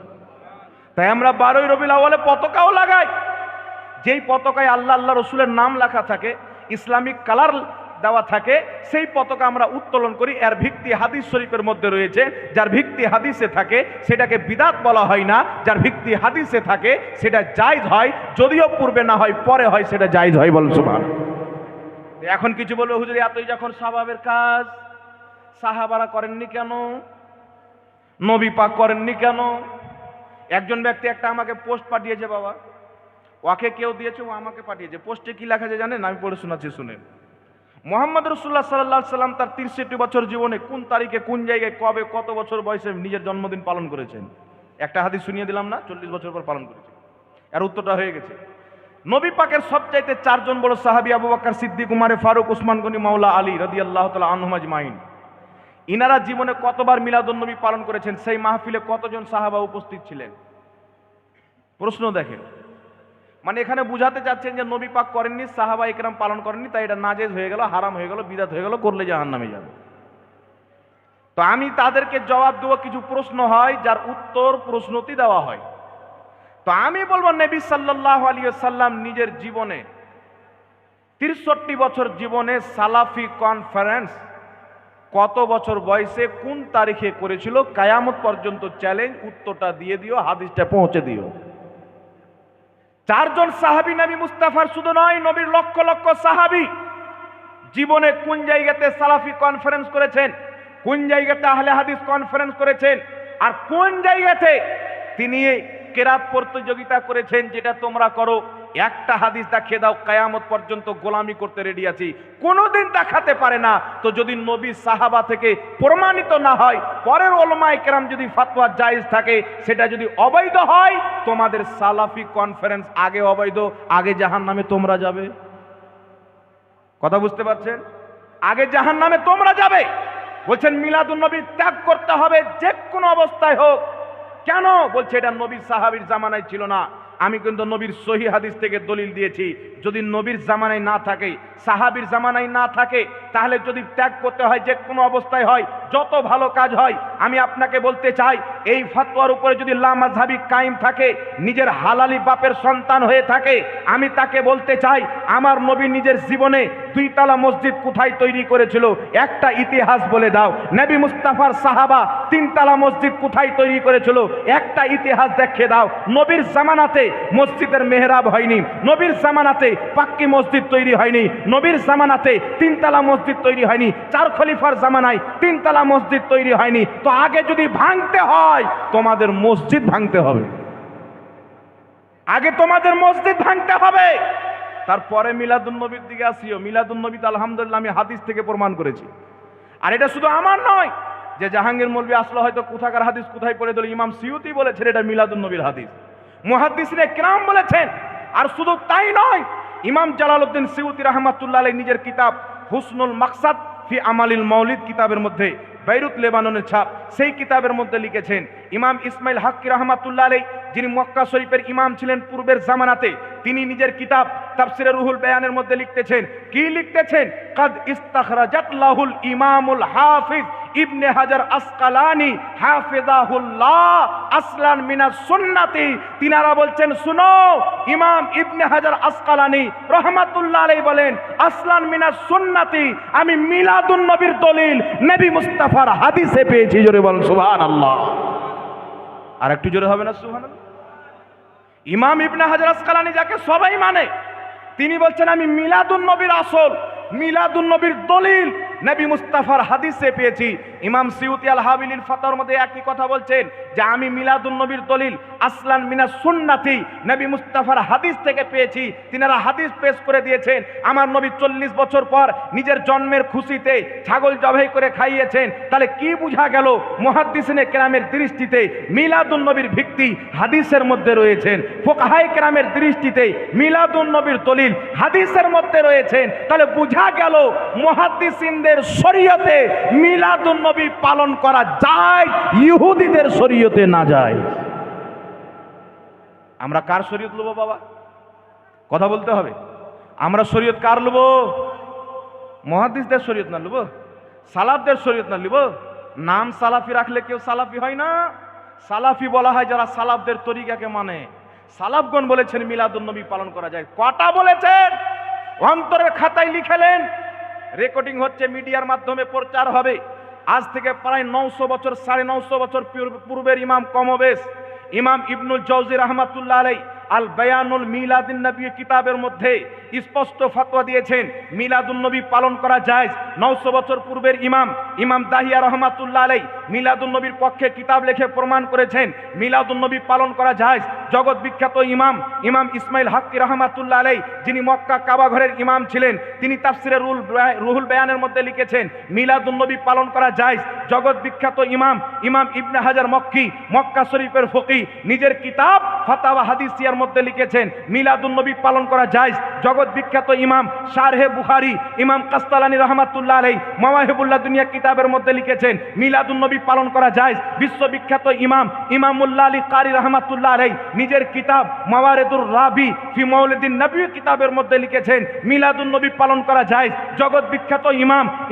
S1: তাই আমরা 12ই রবিউল আউয়ালে পতাকাও লাগাই। যেই পতাকায় আল্লাহ আল্লাহ রসুলের নাম লেখা থাকে, ইসলামিক কালার দেওয়া থাকে, সেই পতাকা আমরা উত্তোলন করি। এর ভিত্তি হাদিস শরীফের মধ্যে রয়েছে। যার ভিত্তি হাদিসে থাকে সেটাকে বিদাত বলা হয় না, যার ভিত্তি হাদিসে থাকে সেটা জায়েজ হয়, যদিও পূর্বে না হয় পরে হয় সেটা জায়েজ হয়। বল সুবহানাল্লাহ। এখন কিছু বলবে, হুজুর এতই যখন স্বভাবের কাজ, সাহাবারা করেননি কেন? নবী পাক করেননি কেন? একজন ব্যক্তি একটা আমাকে পোস্ট পাঠিয়েছে, বাবা ওকে কেউ দিয়েছে, ও আমাকে পাঠিয়েছে। পোস্টে কি লেখা আছে জানেন? আমি পড়ে শোনাচ্ছি, শুনেন। মোহাম্মদ রাসূলুল্লাহ সাল্লাল্লাহু আলাইহি সাল্লাম তার 63 বছর জীবনে কোন তারিখে, কোন জায়গায়, কবে, কত বছর বয়সে নিজের জন্মদিন পালন করেছেন? একটা হাদিস শুনিয়ে দিলাম না? 40 বছর পর পালন করেছেন। এর উত্তরটা হয়ে গেছে। নবী পাকের সবচাইতে 4 জন বড় সাহাবী, আবু বকর সিদ্দিক, উমর ফারুক, উসমান গনি, মাওলা আলী রাদিয়াল্লাহু তাআলা আনহুম আজমাইন। ইনারা জীবনে কতবার মিলাদুন নবী পালন করেছেন? সেই মাহফিলে কতজন সাহাবা উপস্থিত ছিলেন? প্রশ্ন দেখেন। মানে এখানে বুঝাতে চাচ্ছেন যে নবী পাক করেননি, সাহাবা ইকরাম পালন করেননি, তাই এটা নাজেজ হয়ে গেল, হারাম হয়ে গেল, বিদাত হয়ে গেল, করলে জাহান্নামে যাবে। তো আমি তাদেরকে জবাব দেব, কিছু প্রশ্ন হয় যার উত্তর প্রশ্নতি দেওয়া হয়। তো আমি বলবো, নবী সাল্লাল্লাহু আলাইহি ওয়াসাল্লাম নিজের জীবনে 63 বছর জীবনে সালাফি কনফারেন্স কত বছর বয়সে কোন তারিখে করেছিল? কিয়ামত পর্যন্ত চ্যালেঞ্জ, উত্তরটা দিয়ে দিও, হাদিসটা পৌঁছে দিও। 4 জন সাহাবী নবী মুস্তাফার শুধু নয়, নবীর লক্ষ লক্ষ সাহাবী জীবনে কোন জায়গাতে সালাফি কনফারেন্স করেছেন, কোন জায়গাতে আহলে হাদিস কনফারেন্স করেছেন, আর কোন জায়গাতে তিনি কেরাত প্রতিযোগিতা করেছেন, যেটা তোমরা করো, একটা হাদিস দেখিয়ে দাও, কিয়ামত পর্যন্ত গোলামি করতে রেডি আছি। কোনোদিন দেখাতে পারে না। তো যদি নবী সাহাবা থেকে প্রমাণিত না হয়, পরের উলামায়ে কেরাম যদি ফতোয়া জায়েজ থাকে, সেটা যদি অবৈধ হয়, তোমাদের সালাফি কনফারেন্স আগে অবৈধ, আগে জাহান্নামে তোমরা যাবে। কথা বুঝতে পারছেন? আগে জাহান্নামে তোমরা যাবে। বলছেন মিলাদুন নবী ত্যাগ করতে হবে যে কোনো অবস্থায় হোক। কেন? বলছে এটা নবী সাহাবীর জামানায় ছিল না। আমি কিন্তু নবীর সহি হাদিস থেকে দলিল দিয়েছি। যদি নবীর জামানায় না থাকে, সাহাবীর জামানায় না থাকে, তাহলে যদি ত্যাগ করতে হয়, যে কোনো অবস্থায় হয়, যত ভালো কাজ হয়, আমি আপনাকে বলতে চাই, এই ফতোয়ার উপরে যদি লামাযহাবি কায়েম থাকে, নিজের হালালি বাপের সন্তান হয়ে থাকে, আমি তাকে বলতে চাই, আমার নবী নিজের জীবনে 2 তলা মসজিদ কোথায় তৈরি করেছিল, একটা ইতিহাস বলে দাও। নবী মুস্তাফার সাহাবা 3 তলা মসজিদ কোথায় তৈরি করেছিল, একটা ইতিহাস দেখিয়ে দাও। নবীর জামানাতে মসজিদের মেহরাব হয়নি, নবীর জামানাতে পাক্কি মসজিদ তৈরি হয়নি, নবীর জামানাতে 3 তলা মসজিদ তৈরি হয়নি, 4 খলিফার জামানায় 3 তলা মসজিদ তৈরি হয়নি। তো আগে যদি ভাঙতে হয়, তোমাদের মসজিদ ভাঙতে হবে, আগে তোমাদের মসজিদ ভাঙতে হবে, তারপরে মিলাদুন নবীর দিকে আসিও। মিলাদুন নবী তো আলহামদুলিল্লাহ আমি হাদিস থেকে প্রমাণ করেছি। আর এটা শুধু আমার নয়, যে জাহাঙ্গীর মৌলভী আসলে হয়তো কোথাকার হাদিস কোথায় পড়ে দিল, ইমাম সিউতি বলেছেন এটা মিলাদুন নবীর হাদিস, মুহাদ্দিসিনে কিরাম বলেছেন। আর শুধু তাই নয়, ইমাম জালালউদ্দিন সিউতি রাহমাতুল্লাহ আলাইহি নিজের কিতাব হুসনুল মাকসাদ ফি আমালিল মাউলিদ কিতাবের মধ্যে, বেইরুত লেবাননের ছাপ, সেই কিতাবের মধ্যে লিখেছেন, ইমাম ইসমাইল হাক্কি রাহমাতুল্লাহ আলাইহি, যিনি মক্কা শরীফের ইমাম ছিলেন পূর্বের জামানাতে, তিনি নিজের কিতাব তাফসিরে রুহুল বায়ানের মধ্যে লিখতেছেন, কি লিখতেছেন, কাদ ইস্তাখরাজাত লাহুল ইমামুল হাফিজ ইবনে হাজার আসকালানি হাফিজাহুল্লাহ আসলান মিনাস সুন্নাতি। তিনারা বলছেন, শুনো, ইমাম ইবনে হাজার আসকালানি রহমাতুল্লাহ আলাইহি বলেন, আসলান মিনাস সুন্নাতি, আমি মিলাদুন নবীর দলিল নবী মুস্তাফার হাদিসে পেয়েছি। জোরে বলেন সুবহানাল্লাহ। আর একটু জোরে হবে না সুবহানাল্লাহ? ইমাম ইবনে হাজার আসকালানি যাকে সবাই মানে, তিনি বলছেন, আমি মিলাদুন নবীর আসল, মিলাদুন নবীর দলিল নবী মুস্তাফার হাদিসে পেয়েছি। ইমাম সিউতি আল হাবিলিল ফাতাওয়ার মধ্যে একই কথা বলছেন, যে আমি মিলাদুন নবীর দলিল আসলান মিনাস সুন্নাতি, নবী মুস্তাফার হাদিস থেকে পেয়েছি। তিনারা হাদিস পেশ করে দিয়েছেন, আমার নবী 40 বছর পর নিজের জন্মের খুশিতে ছাগল জবাই করে খাইয়েছেন। তাহলে কি বোঝা গেল, মুহাদ্দিসিনে কেরামের দৃষ্টিতে মিলাদুন নবীর ভিত্তি হাদিসের মধ্যে রয়েছেন, ফুকাহায়ে কেরামের দৃষ্টিতে মিলাদুন নবীর দলিল হাদিসের মধ্যে রয়েছেন। তাহলে বোঝা গেল মুহাদ্দিসিনদের শরীয়তে মিলাদুন নবী পালন করা যায়, ইহুদিদের শরীয়তে না যায়। আমরা কার শরীয়ত লব বাবা? কথা বলতে হবে। আমরা শরীয়ত কার লব? মুহাদ্দিসদের শরীয়ত না লব, সালাফদের শরীয়ত না লব। নাম সালাফি রাখলে কেউ সালাফি হয় না। সালাফি বলা হয় যারা সালাফদের তরিকাকে মানে। সালাফগণ বলেছেন মিলাদুন নবী পালন করা যায়। কটা বলেছেন? অন্তরের খাতায় লিখেলেন, রেকর্ডিং হচ্ছে, মিডিয়ার মাধ্যমে প্রচার হবে। আজ থেকে প্রায় 900 বছর, 950 বছর পূর্বের ইমাম কমবেশ ইমাম ইবনুল জাওজি রাহমাতুল্লাহ আলাইহি আল বায়ানুল মিলাদিন নবী কিতাবের মধ্যে স্পষ্ট ফতোয়া দিয়েছেন, মিলাদুন নবী পালন করা যায়। 900 বছর পূর্বের ইমাম দাহিয়া রহমাতুল্লাহ আলাইহি মিলাদুন নবীর পক্ষে কিতাব লিখে প্রমাণ করেছেন মিলাদুন নবী পালন করা যায়। জগৎ বিখ্যাত ইমাম ইসমাইল হাক্কি রহমাতুল্লাহ আলাইহি, যিনি মক্কা কাবা ঘরের ইমাম ছিলেন, তিনি তাফসিরে রুহুল বায়ানের মধ্যে লিখেছেন মিলাদুন নবী পালন করা যায়। জগৎ বিখ্যাত ইমাম ইবনে হাজার মক্কি, মক্কা শরীফের ফকি, নিজের কিতাব ফাতাওয়া হাদিসিয়ার মধ্যে লিখেছেন মিলাদুন নবী পালন করা যায়। জগৎ বিখ্যাত ইমাম শারহে বুখারী ইমাম কাস্তালানী রাহমাতুল্লাহ আলাইহি মাওয়াহিবুল্লাহ দুনিয়া কিতাবের মধ্যে লিখেছেন মিলাদুন নবী পালন করা যায়। বিশ্ববিখ্যাত ইমামুল্লাহ আলী কারি রাহমাতুল্লাহ আলাইহি নিজের কিতাব মাওয়ারিদুর রাবি ফি মাউলিদিন নবী কিতাবের মধ্যে লিখেছেন মিলাদুন নবী পালন করা যায়। জগৎ বিখ্যাত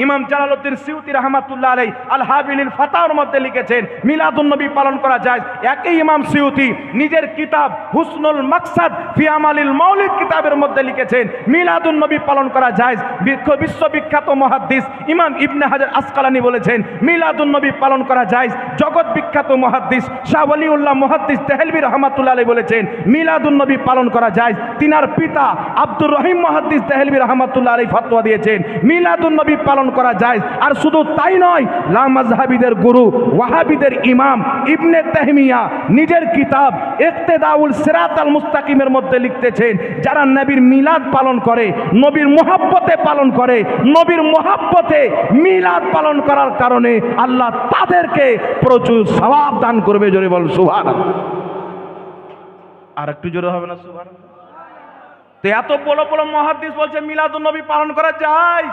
S1: ইমাম জালালউদ্দিন সিউতি রাহমাতুল্লাহ আলাইহি আল হাবিলিল ফাতাওয়ার মধ্যে লিখেছেন মিলাদুন নবী পালন করা যায়। একই ইমাম সিউতি নিজের কিতাব হুসনুল মাকসাদ ফি আমালিল মাউলিদ কিতাবের মধ্যে লিখেছেন মিলাদুন নবী পালন করা যায়। বিশ্ববিখ্যাত মুহাদ্দিস ইমাম ইবনে হাজার আসকালানি বলেছেন মিলাদুন নবী পালন করা যায়। জগৎ বিখ্যাত মুহাদ্দিস শাহ ওয়ালিউল্লাহ মুহাদ্দিস দেহলভী রাহমাতুল্লাহ আলাইহি বলেছেন মিলাদুন নবী পালন করা যায়। তিনার পিতা আব্দুর রহিম মুহাদ্দিস দেহলভী রাহমাতুল্লাহ আলাইহি ফতোয়া দিয়েছেন মিলাদুন নবী পালন করা যায়। আর শুধু তাই নয়, লামাযহাবিদের গুরু ওয়াহাবিদের ইমাম ইবনে তাইমিয়া নিজের কিতাব ইক্তেদাউল সিরাতাল মুস্তাকিমের মধ্যে লিখতেছেন যারা নবীর মিলাদ পালন করে, নবীর মুহাব্বতে পালন করে, নবীর মুহাব্বতে মিলাদ পালন করার কারণে আল্লাহ তাদেরকে প্রচুর সওয়াব দান করবে। জোরে বল সুবহানাল্লাহ। আর একটু জোরে হবে না সুবহানাল্লাহ? তো এত বড় বড় মুহাদ্দিস বলছে মিলাদুন নবী পালন করা যায়।